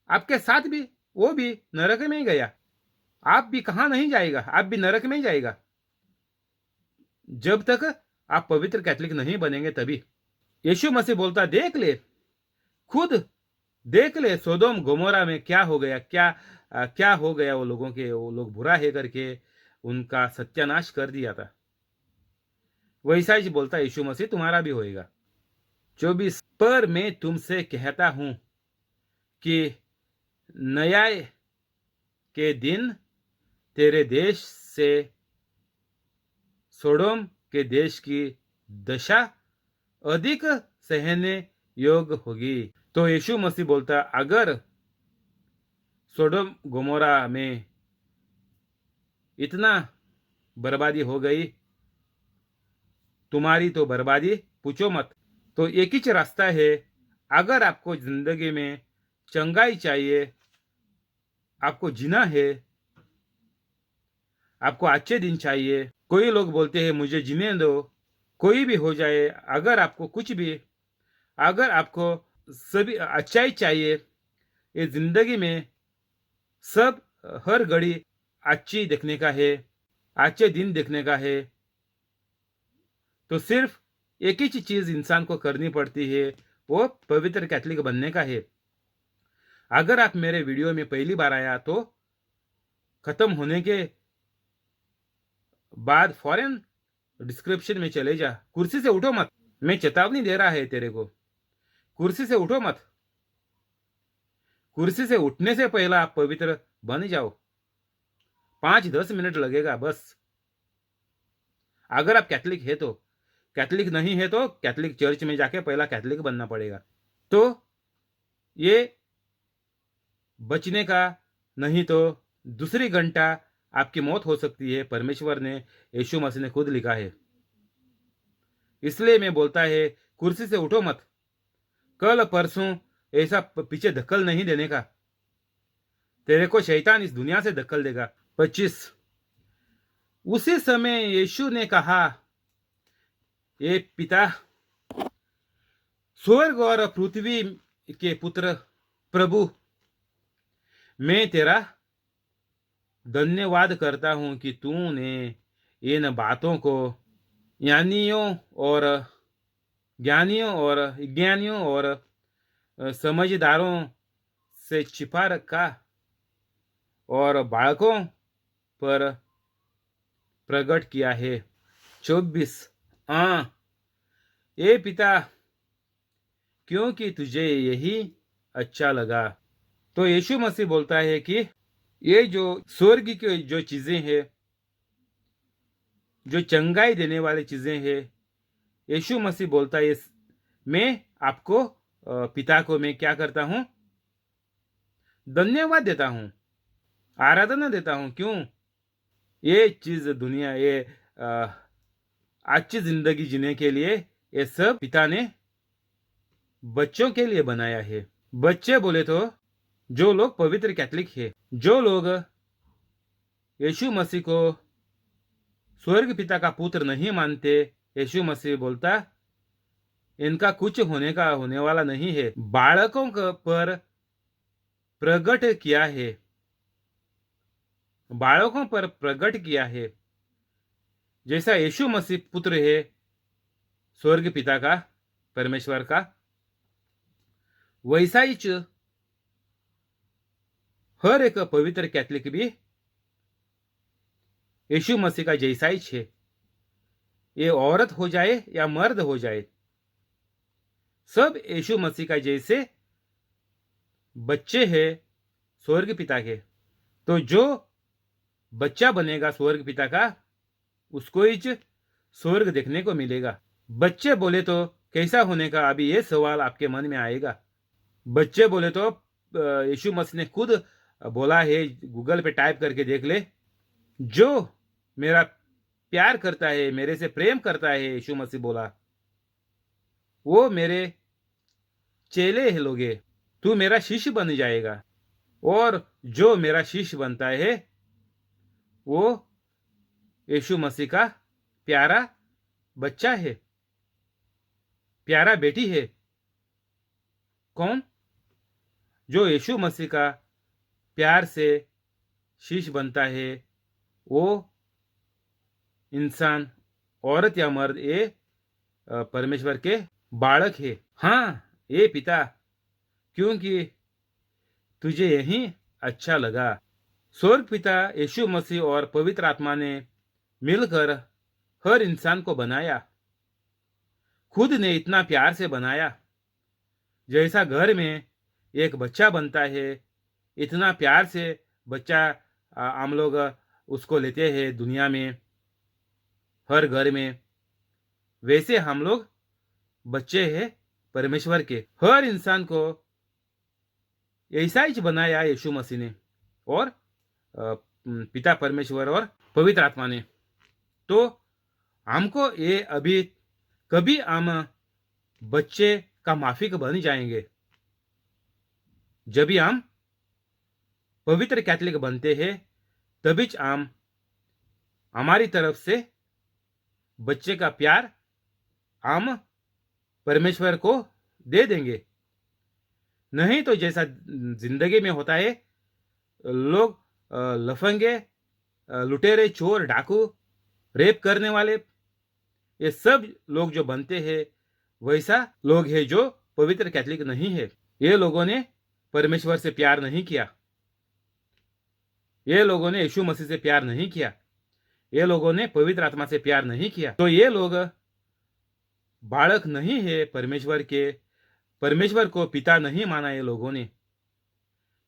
आपके साथ भी, वो भी नरक में ही गया। आप भी कहां नहीं जाएगा, आप भी नरक में ही जाएगा जब तक आप पवित्र कैथोलिक नहीं बनेंगे तभी। यीशु मसीह बोलता, देख ले, खुद देख ले सोदोम गोमोरा में क्या हो गया, क्या हो गया वो लोगों के, वो लोग बुरा है करके उनका सत्यानाश कर दिया था। वैसा ही बोलता यीशु मसीह तुम्हारा भी होएगा। 24 पर मैं तुमसे कहता हूं कि न्याय के दिन तेरे देश से सोडोम के देश की दशा अधिक सहने योग्य होगी। तो यीशु मसीह बोलता, अगर सोडोम गोमोरा में इतना बर्बादी हो गई, तुम्हारी तो बर्बादी पूछो मत। तो एक ही रास्ता है, अगर आपको जिंदगी में चंगाई चाहिए, आपको जीना है, आपको अच्छे दिन चाहिए। कोई लोग बोलते हैं मुझे जीने दो, कोई भी हो जाए। अगर आपको कुछ भी, अगर आपको सभी अच्छाई चाहिए, ये जिंदगी में सब हर घड़ी अच्छी देखने का है, अच्छे दिन देखने का है, तो सिर्फ एक ही चीज इंसान को करनी पड़ती है, वो पवित्र कैथलिक बनने का है। अगर आप मेरे वीडियो में पहली बार आया तो खत्म होने के बाद फौरन डिस्क्रिप्शन में चले जा। कुर्सी से उठो मत, मैं चेतावनी दे रहा है तेरे को। कुर्सी से उठो मत। कुर्सी से उठने से पहले आप पवित्र बन जाओ। 5-10 मिनट लगेगा बस। अगर आप कैथलिक है तो, कैथलिक नहीं है तो कैथलिक चर्च में जाके पहला कैथलिक बनना पड़ेगा। तो ये बचने का, नहीं तो दूसरी घंटा आपकी मौत हो सकती है। परमेश्वर ने, यीशु मसीह ने खुद लिखा है। इसलिए मैं बोलता है कुर्सी से उठो मत। कल परसों ऐसा पीछे धक्कल नहीं देने का। तेरे को शैतान इस दुनिया से धक्कल देगा। 25। उसी समय यीशु ने कहा, ये पिता, स्वर्ग और पृथ्वी के पुत्र प्रभु, मैं तेरा धन्यवाद करता हूं कि तूने इन बातों को ज्ञानियों और विज्ञानियों और समझदारों से छिपा रखा और बालकों पर प्रकट किया है। 24। हाँ, ये पिता, क्योंकि तुझे यही अच्छा लगा। तो यीशु मसीह बोलता है कि ये जो स्वर्ग की जो चीजें हैं, जो चंगाई देने वाली चीजें हैं, यीशु मसीह बोलता है मैं आपको, पिता को मैं क्या करता हूं, धन्यवाद देता हूं, आराधना देता हूं। क्यों? ये चीज दुनिया, ये अच्छी जिंदगी जीने के लिए ये सब पिता ने बच्चों के लिए बनाया है। बच्चे बोले तो जो लोग पवित्र कैथलिक है, जो लोग यीशु मसीह को स्वर्ग पिता का पुत्र नहीं मानते, यीशु मसीह बोलता इनका कुछ होने वाला नहीं है। बालकों पर प्रकट किया है, बालकों पर प्रकट किया है। जैसा यीशु मसीह पुत्र है स्वर्ग पिता का, परमेश्वर का, वैसा ही हर एक पवित्र कैथलिक भी यीशु मसीह का जैसा ही है। ये औरत हो जाए या मर्द हो जाए, सब यीशु मसीह का जैसे बच्चे हैं स्वर्ग पिता के। तो जो बच्चा बनेगा स्वर्ग पिता का, उसको ही स्वर्ग देखने को मिलेगा। बच्चे बोले तो कैसा होने का, अभी ये सवाल आपके मन में आएगा। बच्चे बोले तो यीशु मसीह ने खुद बोला है, गूगल पे टाइप करके देख ले, जो मेरा प्यार करता है, मेरे से प्रेम करता है, यीशु मसीह बोला, वो मेरे चेले लोगे, तू मेरा शिष्य बन जाएगा। और जो मेरा शिष्य बनता है वो यीशु मसीह का प्यारा बच्चा है, प्यारा बेटी है। कौन? जो यीशु मसीह का प्यार से शिष्य बनता है, वो इंसान, औरत या मर्द, ये परमेश्वर के बालक है। हाँ, ये पिता, क्योंकि तुझे यही अच्छा लगा। स्वर्ग पिता यीशु मसीह और पवित्र आत्मा ने मिलकर हर इंसान को बनाया। खुद ने इतना प्यार से बनाया। जैसा घर में एक बच्चा बनता है, इतना प्यार से बच्चा हम लोग उसको लेते हैं दुनिया में, हर घर में, वैसे हम लोग बच्चे हैं परमेश्वर के। हर इंसान को ऐसा ही बनाया यीशु मसीह ने और पिता परमेश्वर और पवित्र आत्मा ने। तो हमको ये अभी कभी हम बच्चे का माफिक बन जाएंगे जब भी हम पवित्र कैथलिक बनते हैं, तभी हम हमारी तरफ से बच्चे का प्यार हम परमेश्वर को दे देंगे। नहीं तो जैसा जिंदगी में होता है, लोग लफंगे, लुटेरे, चोर, डाकू, रेप करने वाले, ये सब लोग जो बनते हैं, वैसा लोग हैं जो पवित्र कैथोलिक नहीं है। ये लोगों ने परमेश्वर से प्यार नहीं किया, ये लोगों ने यीशु मसीह से प्यार नहीं किया, ये लोगों ने पवित्र आत्मा से प्यार नहीं किया। तो ये लोग बालक नहीं है परमेश्वर के, परमेश्वर को पिता नहीं माना ये लोगों ने।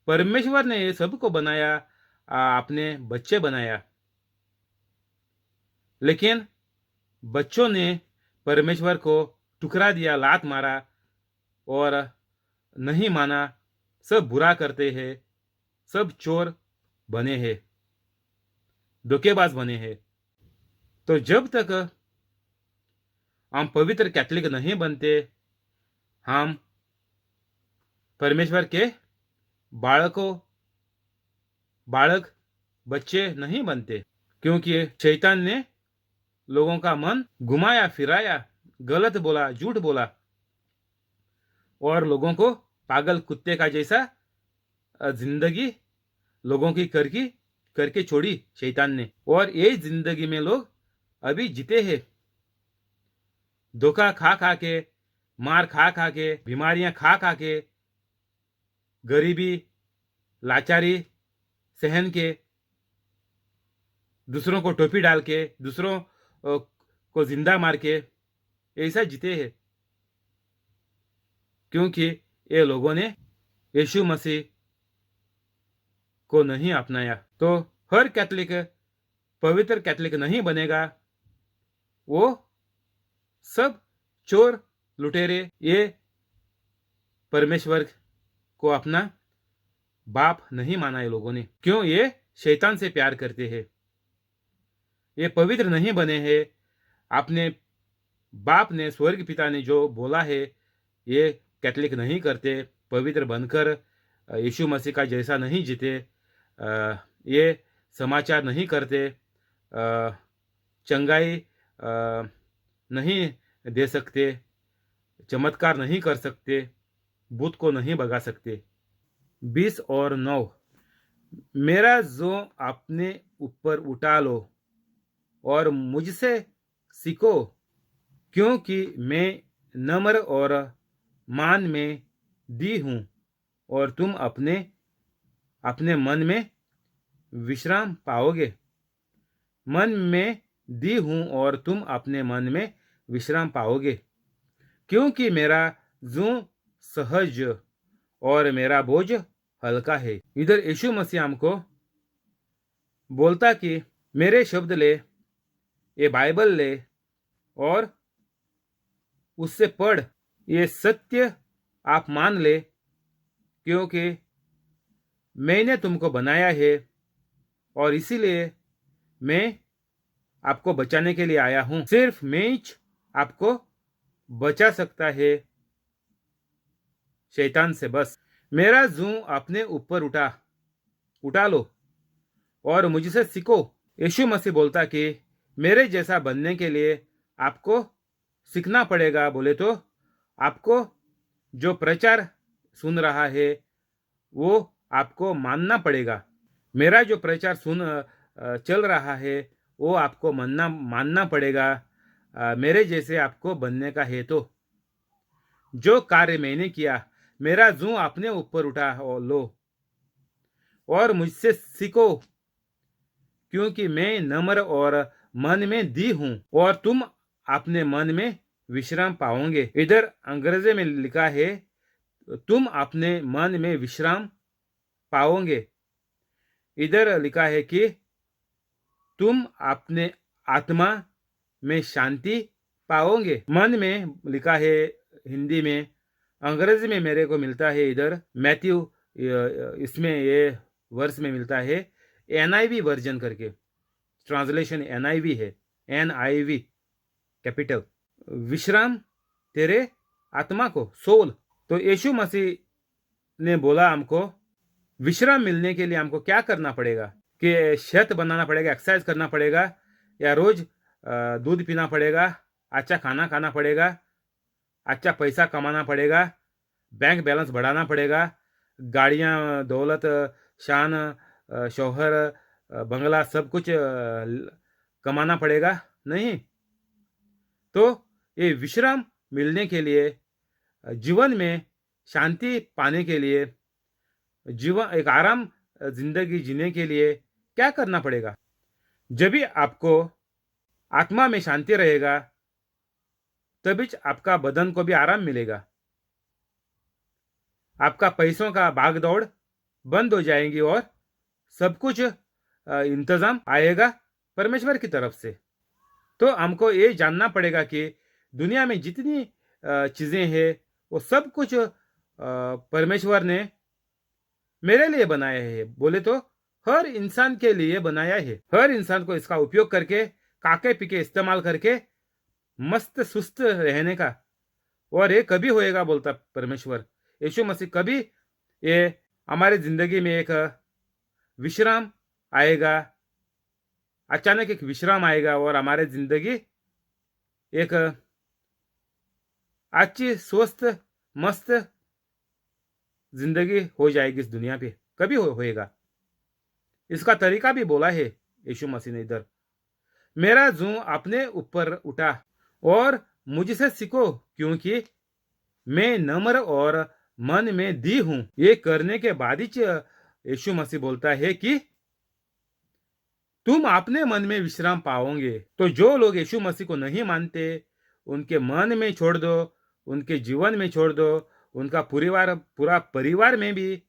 परमेश्वर ने ये सबको बनाया, अपने बच्चे बनाया, लेकिन बच्चों ने परमेश्वर को ठुकरा दिया, लात मारा और नहीं माना। सब बुरा करते हैं, सब चोर बने हैं, धोखेबाज बने हैं। तो जब तक हम पवित्र कैथोलिक नहीं बनते, हम परमेश्वर के बालक बच्चे नहीं बनते, क्योंकि शैतान ने लोगों का मन घुमाया फिराया, गलत बोला, झूठ बोला और लोगों को पागल कुत्ते का जैसा जिंदगी लोगों की करके छोड़ी शैतान ने। और ये जिंदगी में लोग अभी जीते हैं, धोखा खा खा के, मार खा खा के, बीमारियां खा खा के, गरीबी लाचारी सहन के, दूसरों को टोपी डाल के, दूसरों को जिंदा मार के, ऐसा जीते हैं, क्योंकि ये लोगों ने यीशु मसीह को नहीं अपनाया। तो हर कैथोलिक पवित्र कैथोलिक नहीं बनेगा, वो सब चोर लुटेरे, ये परमेश्वर को अपना बाप नहीं माना ये लोगों ने। क्यों? ये शैतान से प्यार करते हैं, ये पवित्र नहीं बने हैं। अपने बाप ने, स्वर्ग पिता ने जो बोला है, ये कैथोलिक नहीं करते, पवित्र बनकर यीशु मसीह का जैसा नहीं जीते, ये समाचार नहीं करते, चंगाई नहीं दे सकते, चमत्कार नहीं कर सकते, भूत को नहीं भगा सकते। 20 और 9, मेरा जो अपने ऊपर उठा लो और मुझसे सीखो, क्योंकि मैं नम्र और मान में दी हूँ, और तुम अपने मन में विश्राम पाओगे। मन में दी हूँ और तुम अपने मन में विश्राम पाओगे, क्योंकि मेरा जुं सहज और मेरा बोझ हल्का है। इधर यीशु मसीह हमको बोलता कि मेरे शब्द ले, ये बाइबल ले और उससे पढ़, ये सत्य आप मान ले, क्योंकि मैंने तुमको बनाया है और इसीलिए मैं आपको बचाने के लिए आया हूं। सिर्फ मैं ही आपको बचा सकता है शैतान से, बस। मेरा जूं अपने ऊपर उठा लो और मुझसे सीखो। यीशु मसीह बोलता कि मेरे जैसा बनने के लिए आपको सीखना पड़ेगा। बोले तो आपको जो प्रचार सुन रहा है वो आपको मानना पड़ेगा। मेरा जो प्रचार चल रहा है वो आपको मानना पड़ेगा। मेरे जैसे आपको बनने का है तो जो कार्य मैंने किया, मेरा जूं अपने ऊपर उठा लो और मुझसे सीखो, क्योंकि मैं नम्र और मन में दी हूं, और तुम अपने मन में विश्राम पाओगे। इधर अंग्रेजी में लिखा है तुम अपने मन में विश्राम पाओगे। इधर लिखा है कि तुम अपने आत्मा में शांति पाओगे। मन में लिखा है हिंदी में, अंग्रेजी में मेरे को मिलता है इधर मैथ्यू, इसमें ये वर्स में मिलता है NIV वर्जन करके, ट्रांसलेशन NIV है, NIV कैपिटल। विश्राम तेरे आत्मा को, सोल। तो यीशु मसीह ने बोला हमको विश्राम मिलने के लिए हमको क्या करना पड़ेगा, कि शर्त बनाना पड़ेगा, एक्सरसाइज करना पड़ेगा, या रोज दूध पीना पड़ेगा, अच्छा खाना खाना पड़ेगा, अच्छा पैसा कमाना पड़ेगा, बैंक बैलेंस बढ़ाना पड़ेगा, गाड़ियाँ, दौलत, शान, शौहर, बंगला सब कुछ कमाना पड़ेगा? नहीं। तो ये विश्राम मिलने के लिए, जीवन में शांति पाने के लिए, जीवन एक आराम जिंदगी जीने के लिए क्या करना पड़ेगा? जब भी आपको आत्मा में शांति रहेगा, तभी आपका बदन को भी आराम मिलेगा। आपका पैसों का भाग दौड़ बंद हो जाएगी और सब कुछ इंतजाम आएगा परमेश्वर की तरफ से। तो हमको ये जानना पड़ेगा कि दुनिया में जितनी चीजें हैं वो सब कुछ परमेश्वर ने मेरे लिए बनाया है। बोले तो हर इंसान के लिए बनाया है। हर इंसान को इसका उपयोग करके, काके पीके इस्तेमाल करके मस्त सुस्त रहने का। और ये कभी होएगा बोलता परमेश्वर यीशु मसीह, कभी ये हमारे जिंदगी में एक विश्राम आएगा, अचानक एक विश्राम आएगा और हमारे जिंदगी एक अच्छी स्वस्थ मस्त जिंदगी हो जाएगी इस दुनिया पे। कभी होएगा। इसका तरीका भी बोला है यीशु मसीह ने इधर, मेरा जू अपने ऊपर उठा और मुझसे सीखो, क्योंकि मैं नम्र और मन में दी हूं। ये करने के बाद ही यीशु मसीह बोलता है कि तुम अपने मन में विश्राम पाओगे। तो जो लोग यीशु मसीह को नहीं मानते, उनके मन में छोड़ दो, उनके जीवन में छोड़ दो, उनका पूरा परिवार में भी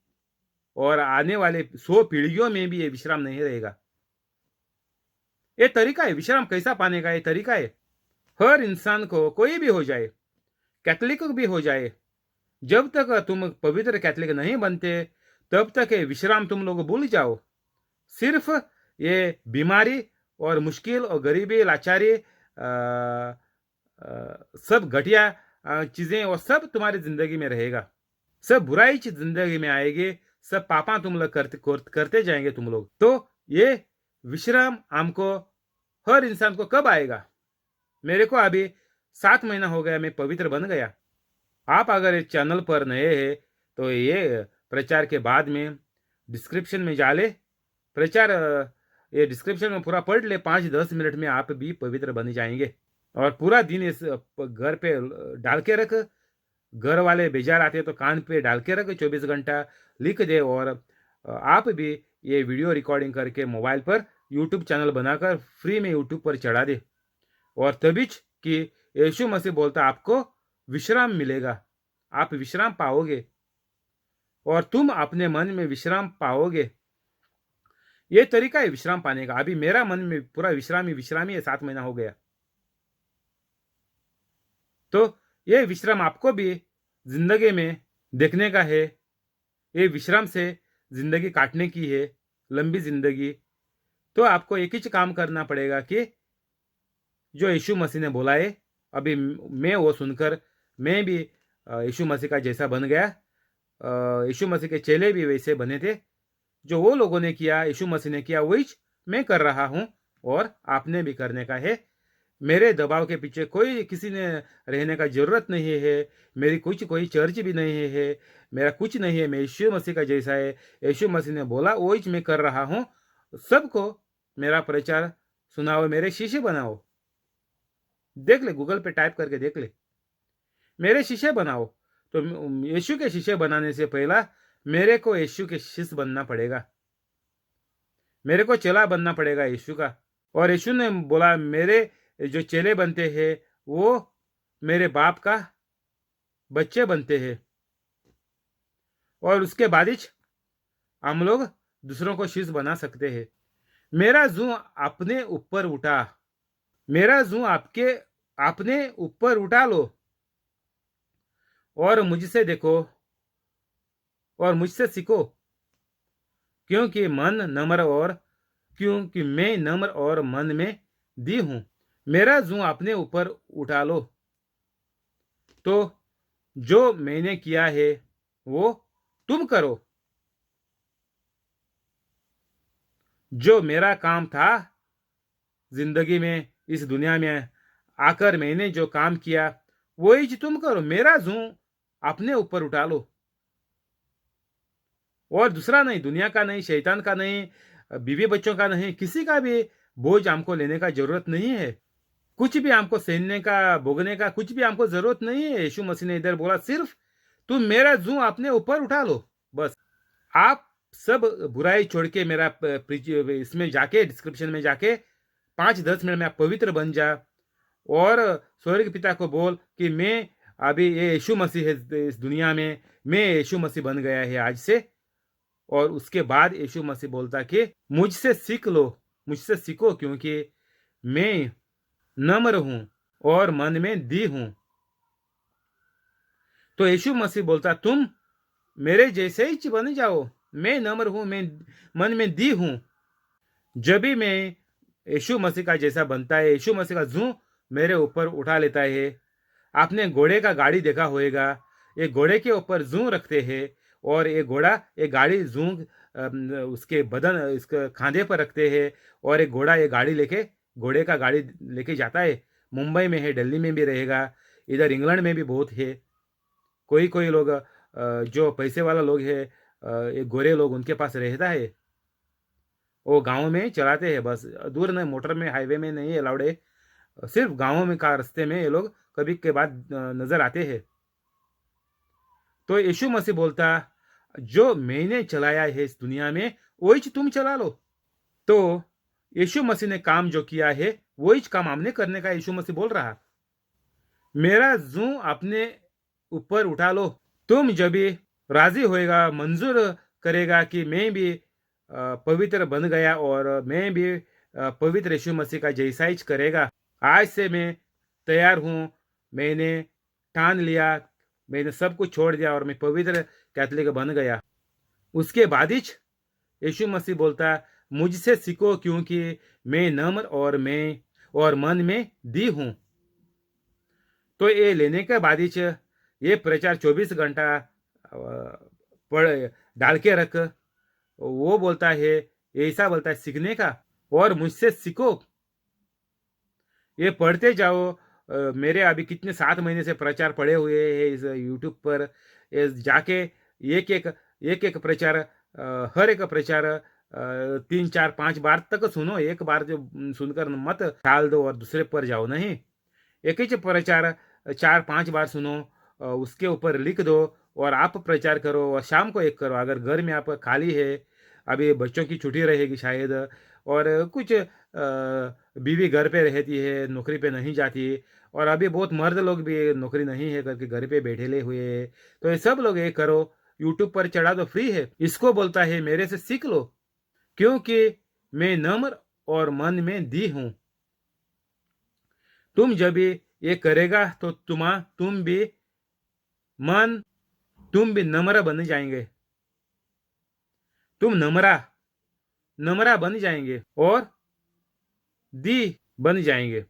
और आने वाले 100 पीढ़ियों में भी ये विश्राम नहीं रहेगा। ये तरीका है विश्राम कैसा पाने का। ये तरीका है हर इंसान को, कोई भी हो जाए, कैथोलिक भी हो जाए, जब तक तुम पवित्र कैथोलिक नहीं बनते तब तक ये विश्राम तुम लोग भूल जाओ। सिर्फ ये बीमारी और मुश्किल और गरीबी, लाचारी, सब घटिया चीजें और सब तुम्हारी जिंदगी में रहेगा। सब बुराई जिंदगी में आएगी, सब पापा तुम लोग करते जाएंगे तुम लोग। तो ये विश्राम हमको, हर इंसान को कब आएगा? मेरे को अभी 7 महीना हो गया, मैं पवित्र बन गया। आप अगर इस चैनल पर नए हैं तो ये प्रचार के बाद में डिस्क्रिप्शन में जा ले, प्रचार ये डिस्क्रिप्शन में पूरा पढ़ ले, 5-10 मिनट में आप भी पवित्र बन जाएंगे। और पूरा दिन इस घर पे डाल के रख, घर वाले बेजार आते तो कान पे डाल के रख, 24 घंटा लिख दे। और आप भी ये वीडियो रिकॉर्डिंग करके मोबाइल पर यूट्यूब चैनल बनाकर फ्री में यूट्यूब पर चढ़ा दे। और तभी कि यीशु मसीह बोलता आपको विश्राम मिलेगा, आप विश्राम पाओगे और तुम अपने मन में विश्राम पाओगे। ये तरीका है विश्राम पाने का। अभी मेरा मन में पूरा विश्रामी है, 7 महीना हो गया। तो ये विश्राम आपको भी जिंदगी में देखने का है। ये विश्राम से जिंदगी काटने की है, लंबी जिंदगी। तो आपको एक ही काम करना पड़ेगा कि जो यीशु मसीह ने बोला है, अभी मैं वो सुनकर मैं भी यीशु मसीह का जैसा बन गया। यीशु मसीह के चेले भी वैसे बने थे। जो वो लोगों ने किया, यीशु मसीह ने किया, वही मैं कर रहा हूं और आपने भी करने का है। मेरे दबाव के पीछे कोई किसी ने रहने का जरूरत नहीं है। मेरी कोई चर्च भी नहीं है, मेरा कुछ नहीं है। मैं यीशु मसीह का जैसा है, यीशु मसीह ने बोला वही मैं कर रहा हूं। सबको मेरा प्रचार सुनाओ, मेरे शिष्य बनाओ। देख ले, गूगल पे टाइप करके देख ले, मेरे शिष्य बनाओ। तो यीशु के शिष्य बनाने से पहला मेरे को यीशु के शिष्य बनना पड़ेगा, मेरे को चेला बनना पड़ेगा यीशु का। और यीशु ने बोला मेरे जो चेले बनते हैं वो मेरे बाप का बच्चे बनते हैं। और उसके बाद ही हम लोग दूसरों को शिष्य बना सकते हैं। मेरा जू अपने ऊपर उठा, मेरा जू अपने ऊपर उठा लो और मुझसे देखो और मुझसे सीखो, क्योंकि मैं नम्र और मन में दी हूं। मेरा जू अपने ऊपर उठा लो। तो जो मैंने किया है वो तुम करो। जो मेरा काम था जिंदगी में इस दुनिया में आकर मैंने जो काम किया वही तुम करो। मेरा जूं अपने ऊपर उठा लो, और दूसरा नहीं, दुनिया का नहीं, शैतान का नहीं, बीवी बच्चों का नहीं, किसी का भी बोझ हमको लेने का जरूरत नहीं है। कुछ भी हमको सहने का, भोगने का कुछ भी हमको जरूरत नहीं है। यीशु मसीह ने इधर बोला सिर्फ तुम मेरा जूं अपने ऊपर उठा लो बस। आप सब बुराई छोड़ के मेरा इसमें जाके, डिस्क्रिप्शन में जाके 5-10 मिनट में आप पवित्र बन जा, और स्वर्ग पिता को बोल कि मैं अभी ये यीशु मसीह है इस दुनिया में, मैं यीशु मसीह बन गया है आज से। और उसके बाद यीशु मसीह बोलता कि मुझसे सीख लो, मुझसे सीखो, क्योंकि मैं नम्र हूं और मन में दी हूं। तो यीशु मसीह बोलता तुम मेरे जैसे ही बन जाओ, मैं नम्र हूं, मैं मन में दी हूं। जब भी मैं यीशु मसीह का जैसा बनता है, यीशु मसीह का जूं मेरे ऊपर उठा लेता है। आपने घोड़े का गाड़ी देखा होएगा, एक घोड़े के ऊपर जूं रखते हैं, और एक घोड़ा, एक गाड़ी जूं उसके बदन, इसके खांधे पर रखते हैं, और एक घोड़ा ये गाड़ी लेके, घोड़े का गाड़ी लेके जाता है। मुंबई में है, दिल्ली में भी रहेगा, इधर इंग्लैंड में भी बहुत है। कोई कोई लोग जो पैसे वाला लोग है, एक गोरे लोग, उनके पास रहता है, वो गाँव में चलाते हैं बस, दूर नहीं, मोटर में, हाईवे में नहीं अलाउड है, सिर्फ गाँवों में का रास्ते में ये लोग कभी के बाद नजर आते हैं। तो यीशु मसीह बोलता जो मैंने चलाया है इस दुनिया में वही तुम चला लो। तो यीशु मसीह ने काम जो किया है वही काम हमने करने का यीशु मसीह बोल रहा। मेरा जूं अपने ऊपर उठा लो। तुम जब भी राजी होएगा, मंजूर करेगा कि मैं भी पवित्र बन गया और मैं भी पवित्र यीशु मसीह का जैसा ही करेगा, आज से मैं तैयार हूं, मैंने ठान लिया, मैंने सब कुछ छोड़ दिया और मैं पवित्र कैथलिक बन गया। उसके बाद ही यीशु मसीह बोलता मुझसे सीखो, क्योंकि मैं नम्र और मन में दी हूं। तो ये लेने के बाद ही ये प्रचार 24 घंटा पढ़ डाल के रख, वो बोलता है, ऐसा बोलता है सीखने का, और मुझसे सीखो। ये पढ़ते जाओ। मेरे अभी कितने 7 महीने से प्रचार पड़े हुए हैं इस यूट्यूब पर। जाके एक एक प्रचार, हर एक प्रचार 3-4-5 बार तक सुनो। एक बार जो सुनकर मत टाल दो और दूसरे पर जाओ, नहीं, एक ही प्रचार 4-5 बार सुनो, उसके ऊपर लिख दो और आप प्रचार करो, और शाम को एक करो। अगर घर में आप खाली है, अभी बच्चों की छुट्टी रहेगी शायद, और कुछ बीवी घर पे रहती है, नौकरी पे नहीं जाती, और अभी बहुत मर्द लोग भी नौकरी नहीं है करके घर पे बैठे हुए हैं, तो ये सब लोग ये करो, यूट्यूब पर चढ़ा दो, फ्री है। इसको बोलता है मेरे से सीख लो, क्योंकि मैं नम्र और मन में दी हूं। तुम जब ये करेगा तो तुम भी नम्र बन जाएंगे, तुम नम्रा बन जाएंगे और दी बन जाएंगे।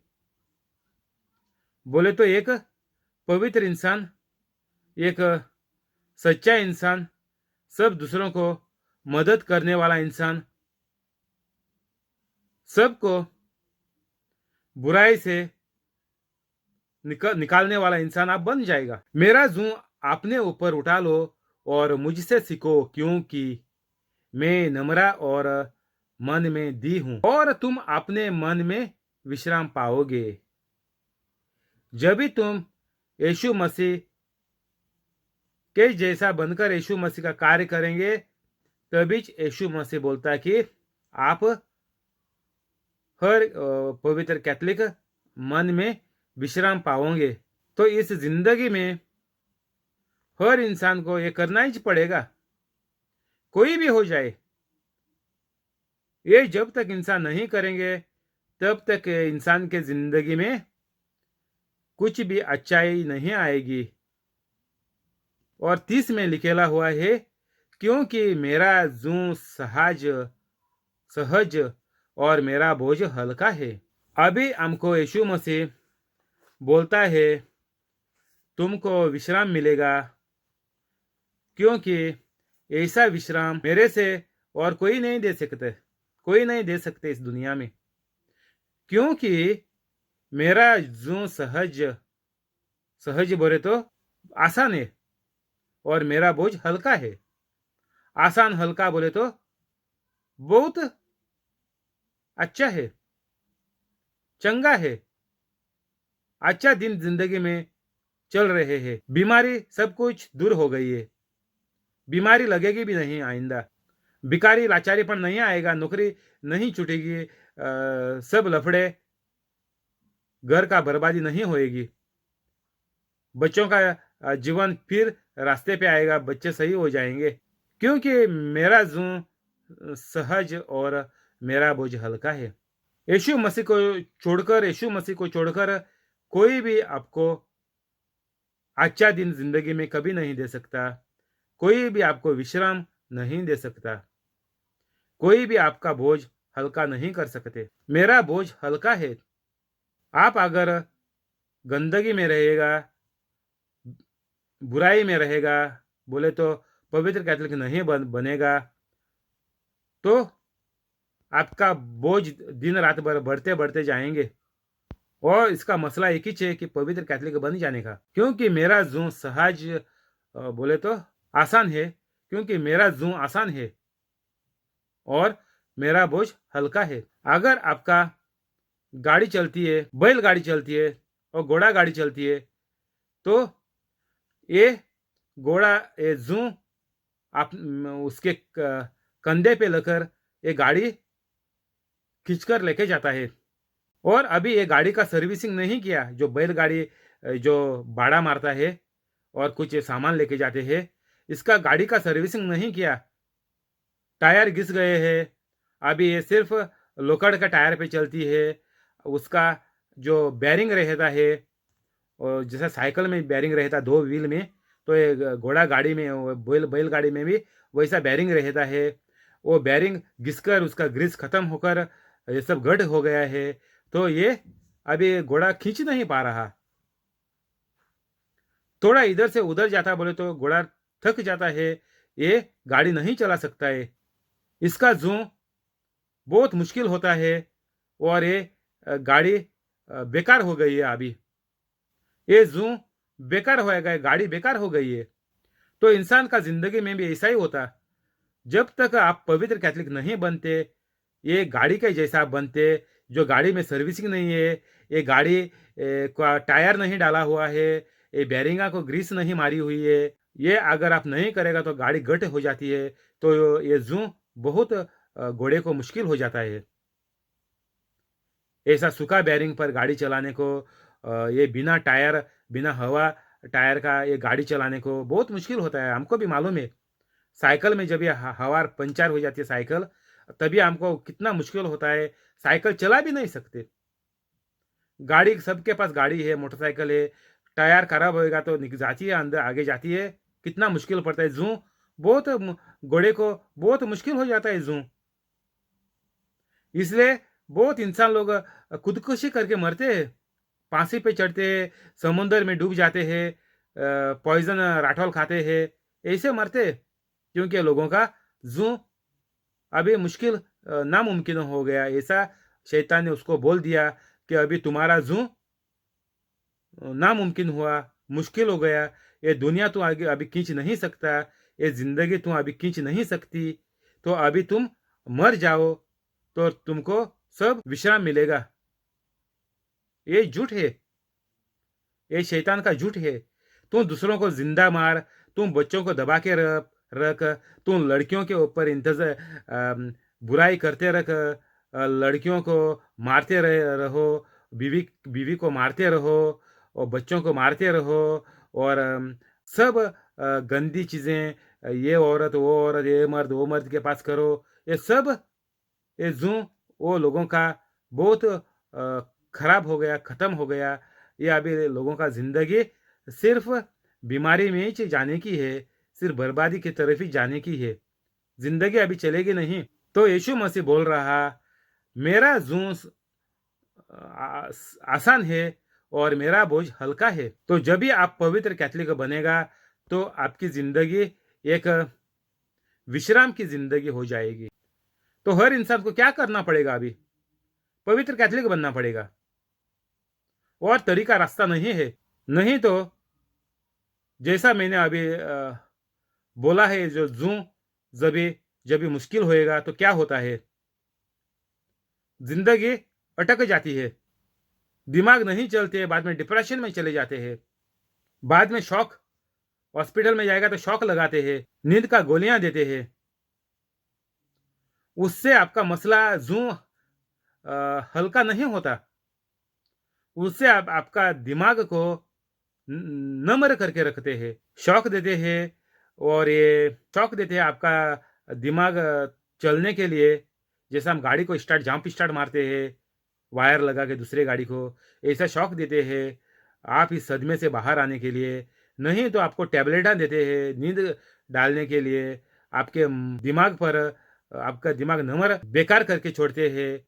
बोले तो एक पवित्र इंसान, एक सच्चा इंसान, सब दूसरों को मदद करने वाला इंसान, सबको बुराई से निकालने वाला इंसान आप बन जाएगा। मेरा जूं अपने ऊपर उठा लो और मुझसे सीखो, क्योंकि मैं नम्रा और मन में दी हूं, और तुम अपने मन में विश्राम पाओगे। जब भी तुम यीशु मसीह के जैसा बनकर यीशु मसीह का कार्य करेंगे, तभी यीशु मसीह बोलता है कि आप हर पवित्र कैथलिक मन में विश्राम पाओगे। तो इस जिंदगी में हर इंसान को ये करना ही पड़ेगा, कोई भी हो जाए। ये जब तक इंसान नहीं करेंगे तब तक इंसान के जिंदगी में कुछ भी अच्छाई नहीं आएगी। और 30 में लिखेला हुआ है, क्योंकि मेरा जूं सहज और मेरा बोझ हल्का है। अभी हमको यीशु मसीह बोलता है तुमको विश्राम मिलेगा, क्योंकि ऐसा विश्राम मेरे से और कोई नहीं दे सकते, कोई नहीं दे सकते इस दुनिया में। क्योंकि मेरा जू सहज सहज बोले तो आसान है और मेरा बोझ हल्का है। आसान हल्का बोले तो बहुत अच्छा है, चंगा है। अच्छा दिन जिंदगी में चल रहे हैं। बीमारी सब कुछ दूर हो गई है। बीमारी लगेगी भी नहीं आइंदा। भिखारी लाचारी पर नहीं आएगा। नौकरी नहीं छूटेगी। सब लफड़े घर का बर्बादी नहीं होएगी। बच्चों का जीवन फिर रास्ते पे आएगा। बच्चे सही हो जाएंगे क्योंकि मेरा जू सहज और मेरा बोझ हल्का है। यीशु मसीह को छोड़कर कोई भी आपको अच्छा दिन जिंदगी में कभी नहीं दे सकता। कोई भी आपको विश्राम नहीं दे सकता। कोई भी आपका बोझ हल्का नहीं कर सकते। मेरा बोझ हल्का है। आप अगर गंदगी में रहेगा, बुराई में रहेगा बोले तो पवित्र कैथोलिक नहीं बनेगा तो आपका बोझ दिन रात भर बढ़ते बढ़ते जाएंगे। और इसका मसला एक ही है कि पवित्र कैथोलिक बन जाने का। क्योंकि मेरा जू सहज बोले तो आसान है। क्योंकि मेरा जू आसान है और मेरा बोझ हल्का है। अगर आपका गाड़ी चलती है, बैलगाड़ी चलती है और घोड़ा गाड़ी चलती है तो ये घोड़ा ये जू आप उसके कंधे पे लेकर ये गाड़ी खींचकर लेके जाता है। और अभी ये गाड़ी का सर्विसिंग नहीं किया। जो बैलगाड़ी जो भाड़ा मारता है और कुछ सामान लेके जाते हैं, इसका गाड़ी का सर्विसिंग नहीं किया। टायर घिस गए हैं। अभी ये सिर्फ लोखंड का टायर पे चलती है। उसका जो बैरिंग रहता है और जैसा साइकिल में बैरिंग रहता है 2 व्हील में, तो ये घोड़ा गाड़ी में बैलगाड़ी में भी वैसा बैरिंग रहता है। वो बैरिंग घिसकर उसका ग्रीस खत्म होकर ये सब गढ़ हो गया है। तो ये अभी घोड़ा खींच नहीं पा रहा। थोड़ा इधर से उधर जाता बोले तो घोड़ा थक जाता है। ये गाड़ी नहीं चला सकता है। इसका जू बहुत मुश्किल होता है और ये गाड़ी बेकार हो गई है। अभी ये जू बेकार हो गया, गाड़ी बेकार हो गई है। तो इंसान का जिंदगी में भी ऐसा ही होता। जब तक आप पवित्र कैथोलिक नहीं बनते, ये गाड़ी के जैसा आप बनते। जो गाड़ी में सर्विसिंग नहीं है, ये गाड़ी का टायर नहीं डाला हुआ है, ये बैरिंगा को ग्रीस नहीं मारी हुई है, ये अगर आप नहीं करेगा तो गाड़ी गट हो जाती है। तो ये जू बहुत घोड़े को मुश्किल हो जाता है। ऐसा सूखा बैरिंग पर गाड़ी चलाने को, ये बिना टायर बिना हवा टायर का ये गाड़ी चलाने को बहुत मुश्किल होता है। हमको भी मालूम है। साइकिल में जब ये हवा पंचर हो जाती है साइकिल, तभी हमको कितना मुश्किल होता है। साइकिल चला भी नहीं सकते। गाड़ी सबके पास गाड़ी है, मोटरसाइकिल है। टायर खराब होएगा तो जाती है अंदर, आगे जाती है। कितना मुश्किल पड़ता है। जू बहुत घोड़े को बहुत मुश्किल हो जाता है जू। इसलिए बहुत इंसान लोग खुदकुशी करके मरते हैं। फांसी पे चढ़ते हैं, समुद्र में डूब जाते हैं, पॉइजन राठौल खाते हैं, ऐसे मरते हैं। क्योंकि लोगों का जू अभी मुश्किल नामुमकिन हो गया। ऐसा शैतान ने उसको बोल दिया कि अभी तुम्हारा जू नामुमकिन हुआ, मुश्किल हो गया। ये दुनिया तू आगे अभी खींच नहीं सकता। ये जिंदगी तू अभी खींच नहीं सकती। तो अभी तुम मर जाओ तो तुमको सब विश्राम मिलेगा। ये झूठ है। ये शैतान का झूठ है। तुम दूसरों को जिंदा मार, तुम बच्चों को दबा के रख, तुम लड़कियों के ऊपर बुराई करते रख, लड़कियों को मारते रहो, बीवी को मारते रहो और बच्चों को मारते रहो और सब गंदी चीजें, ये औरत वो औरत, ये मर्द वो मर्द के पास करो। ये सब ये जू वो लोगों का बहुत खराब हो गया, खत्म हो गया। ये अभी लोगों का जिंदगी सिर्फ बीमारी में ही जाने की है, सिर्फ बर्बादी की तरफ ही जाने की है। जिंदगी अभी चलेगी नहीं। तो यीशु मसीह बोल रहा, मेरा जू आसान है और मेरा बोझ हल्का है। तो जब भी आप पवित्र कैथोलिक बनेगा तो आपकी जिंदगी एक विश्राम की जिंदगी हो जाएगी। तो हर इंसान को क्या करना पड़ेगा अभी? पवित्र कैथोलिक बनना पड़ेगा, और तरीका रास्ता नहीं है। नहीं तो जैसा मैंने अभी बोला है, जो जब भी मुश्किल होएगा तो क्या होता है, जिंदगी अटक जाती है, दिमाग नहीं चलते, बाद में डिप्रेशन में चले जाते हैं, बाद में शॉक, हॉस्पिटल में जाएगा तो शॉक लगाते हैं, नींद का गोलियां देते हैं। उससे आपका मसला हल्का नहीं होता, उससे आपका दिमाग को नम्र करके रखते हैं, शॉक देते हैं। और ये शॉक देते हैं आपका दिमाग चलने के लिए। जैसे हम गाड़ी को जंप स्टार्ट मारते हैं वायर लगा के दूसरे गाड़ी को, ऐसा शॉक देते हैं आप इस सदमे से बाहर आने के लिए। नहीं तो आपको टैबलेटा देते हैं नींद डालने के लिए, आपके दिमाग पर आपका दिमाग नंबर बेकार करके छोड़ते हैं,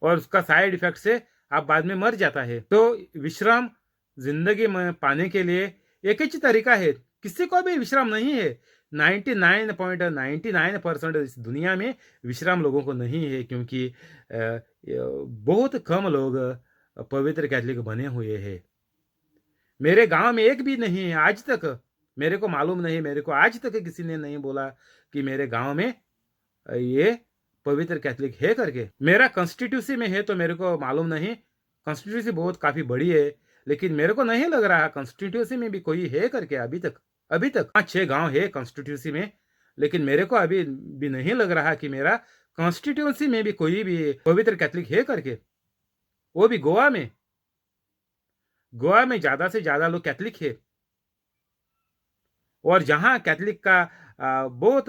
और उसका साइड इफेक्ट से आप बाद में मर जाता है। तो विश्राम जिंदगी में पाने के लिए एक ही तरीका है, किसी को भी विश्राम नहीं है। 99.99% इस दुनिया में विश्राम लोगों को नहीं है, क्योंकि बहुत कम लोग पवित्र कैथोलिक बने हुए हैं। मेरे गांव में एक भी नहीं है आज तक, मेरे को मालूम नहीं, मेरे को आज तक किसी ने नहीं बोला कि मेरे गांव में ये पवित्र कैथोलिक है करके। मेरा कॉन्स्टिट्यूंसी में है तो मेरे को मालूम नहीं, कॉन्स्टिट्यूंसी बहुत काफी बड़ी है, लेकिन मेरे को नहीं लग रहा कॉन्स्टिट्यूंसी में भी कोई है करके अभी तक। 5-6 गांव है कॉन्स्टिट्यूंसी में, लेकिन मेरे को अभी भी नहीं लग रहा कि मेरा कॉन्स्टिट्यूंसी में भी कोई भी पवित्र कैथोलिक है करके। वो भी गोवा में ज्यादा से ज्यादा लोग कैथोलिक है, और जहां कैथोलिक का बहुत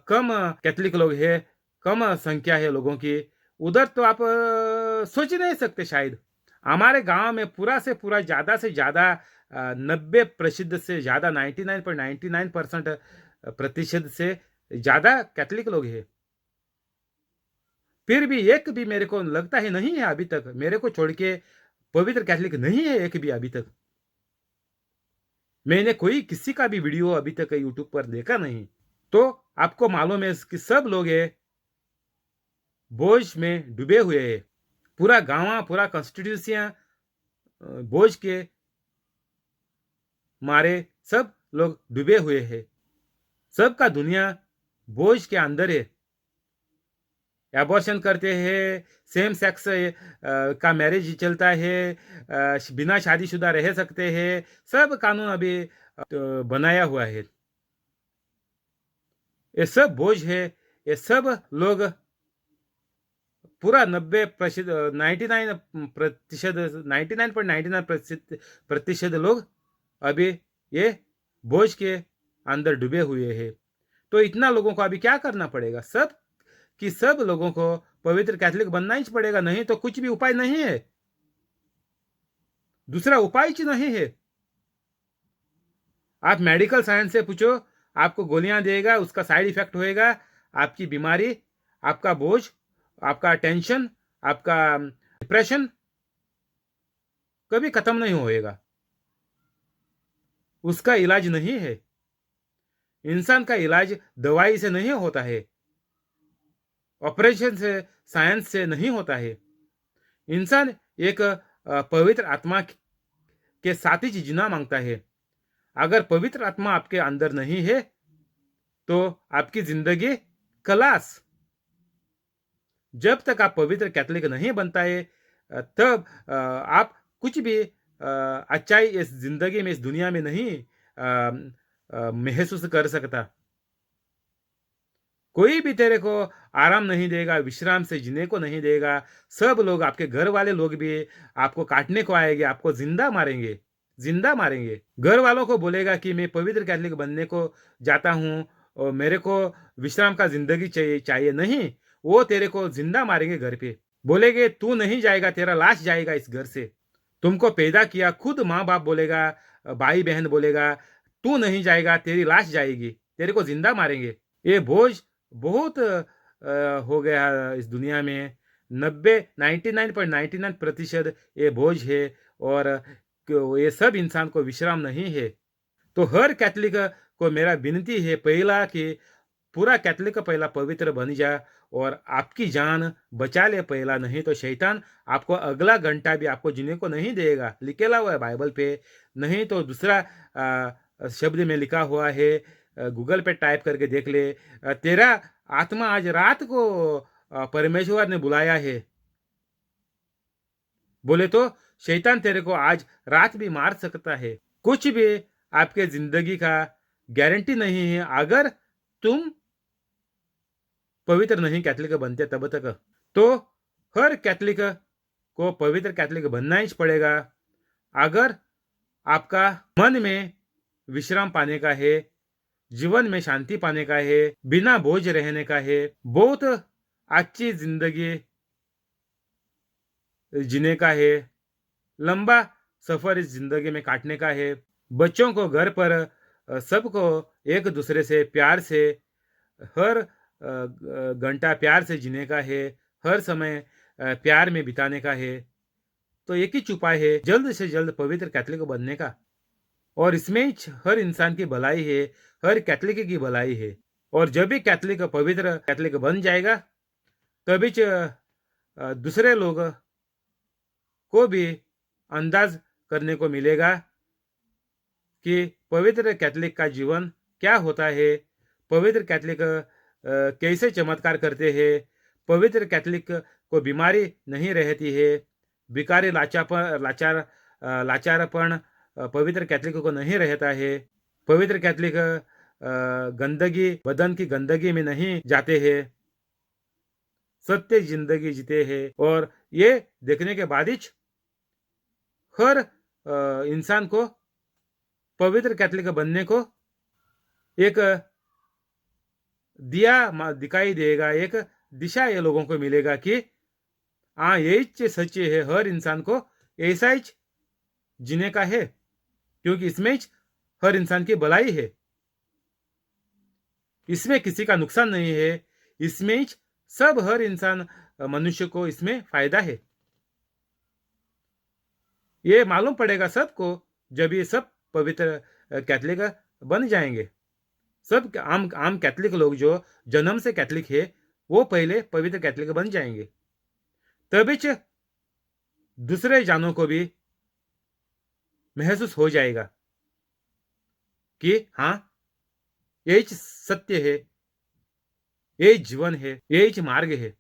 कम कैथोलिक लोग है, कम संख्या है लोगों की, उधर तो आप सोच नहीं सकते शायद। हमारे गांव में पूरा से पूरा ज्यादा से ज्यादा 90% से ज्यादा 99.99% प्रतिशत से ज्यादा कैथोलिक लोग हैं। फिर भी एक भी मेरे को लगता है नहीं है अभी तक, मेरे को छोड़ के पवित्र कैथोलिक नहीं है एक भी अभी तक। मैंने कोई किसी का भी वीडियो अभी तक यूट्यूब पर देखा नहीं। तो आपको मालूम है कि सब लोग बोझ में डूबे हुए हैं, पूरा गांव, पूरा कॉन्स्टिट्यूंसियां बोझ के मारे सब लोग डूबे हुए हैं। सबका दुनिया बोझ के अंदर है। एबॉर्शन करते हैं, सेम सेक्स का मैरिज चलता है, बिना शादीशुदा रह सकते हैं, सब कानून अभी बनाया हुआ है। ये सब बोझ है, ये सब लोग पूरा 90% 99.99% लोग अभी ये बोझ के अंदर डूबे हुए हैं। तो इतना लोगों को अभी क्या करना पड़ेगा, सब लोगों को पवित्र कैथोलिक बनना ही पड़ेगा, नहीं तो कुछ भी उपाय नहीं है, दूसरा उपाय ही नहीं है। आप मेडिकल साइंस से पूछो, आपको गोलियां देगा, उसका साइड इफेक्ट होएगा, आपकी बीमारी, आपका बोझ, आपका टेंशन, आपका डिप्रेशन कभी खत्म नहीं होएगा, उसका इलाज नहीं है। इंसान का इलाज दवाई से नहीं होता है, ऑपरेशन से, साइंस से नहीं होता है। इंसान एक पवित्र आत्मा के साथ ही जीना मांगता है। अगर पवित्र आत्मा आपके अंदर नहीं है तो आपकी जिंदगी खलास। जब तक आप पवित्र कैथोलिक नहीं बनता है तब आप कुछ भी अच्छाई इस जिंदगी में, इस दुनिया में नहीं महसूस कर सकता। कोई भी तेरे को आराम नहीं देगा, विश्राम से जीने को नहीं देगा। सब लोग, आपके घर वाले लोग भी आपको काटने को आएंगे, आपको जिंदा मारेंगे। घर वालों को बोलेगा कि मैं पवित्र कैथोलिक बनने को जाता हूं और मेरे को विश्राम का जिंदगी चाहिए नहीं, वो तेरे को जिंदा मारेंगे घर पे। बोलेगे तू नहीं जाएगा, तेरा लाश जाएगा इस घर से। तुमको पैदा किया, खुद माँ बाप बोलेगा, भाई बहन बोलेगा, तू नहीं जाएगा, तेरी लाश जाएगी, तेरे को जिंदा मारेंगे। ये बोझ बहुत हो गया इस दुनिया में। 99.99% ये बोझ है, और ये सब इंसान को विश्राम नहीं है। तो हर कैथोलिक को मेरा विनती है, पहला कि पूरा कैथोलिक पहला पवित्र बन जा, और आपकी जान बचा ले पहला, नहीं तो शैतान आपको अगला घंटा भी आपको जीने को नहीं देगा। लिखेला हुआ है बाइबल पे, नहीं तो दूसरा शब्द में लिखा हुआ है, गूगल पे टाइप करके देख ले। तेरा आत्मा आज रात को परमेश्वर ने बुलाया है, बोले तो शैतान तेरे को आज रात भी मार सकता है। कुछ भी आपके जिंदगी का गारंटी नहीं है अगर तुम पवित्र नहीं कैथलिक बनते तब तक। तो हर कैथलिक को पवित्र कैथलिक बनना ही पड़ेगा अगर आपका मन में विश्राम पाने का है, जीवन में शांति पाने का है, बिना बोझ रहने का है, बहुत अच्छी जिंदगी जीने का है, लंबा सफर इस जिंदगी में काटने का है। बच्चों को घर पर सबको एक दूसरे से प्यार से हर घंटा प्यार से जीने का है, हर समय प्यार में बिताने का है। तो एक ही उपाय है जल्द से जल्द पवित्र कैथलिक बनने का, और इसमें हर इंसान की भलाई है, हर कैथलिक की भलाई है। और जब भी कैथलिक पवित्र कैथलिक बन जाएगा तभी दूसरे लोग को भी अंदाज करने को मिलेगा कि पवित्र कैथलिक का जीवन क्या होता है, पवित्र कैथलिक कैसे चमत्कार करते हैं, पवित्र कैथलिक को बीमारी नहीं रहती है, भिखारी लाचारपन पवित्र कैथलिक को नहीं रहता है, पवित्र कैथलिक गंदगी बदन की गंदगी में नहीं जाते हैं, सत्य जिंदगी जीते हैं। और ये देखने के बाद ही हर इंसान को पवित्र कैथलिक बनने को एक दिया दिखाई देगा, एक दिशा ये लोगों को मिलेगा कि हाँ यही सच है, हर इंसान को ऐसा ही जीने का है, क्योंकि इसमें हर इंसान की भलाई है, इसमें किसी का नुकसान नहीं है, इसमें सब हर इंसान मनुष्य को इसमें फायदा है। ये मालूम पड़ेगा सबको जब ये सब पवित्र कैथलिक बन जाएंगे। सब आम कैथलिक लोग जो जन्म से कैथलिक है वो पहले पवित्र कैथलिक बन जाएंगे, तभी दूसरे जानों को भी महसूस हो जाएगा कि हाँ यही सत्य है, यही जीवन है, यही मार्ग है।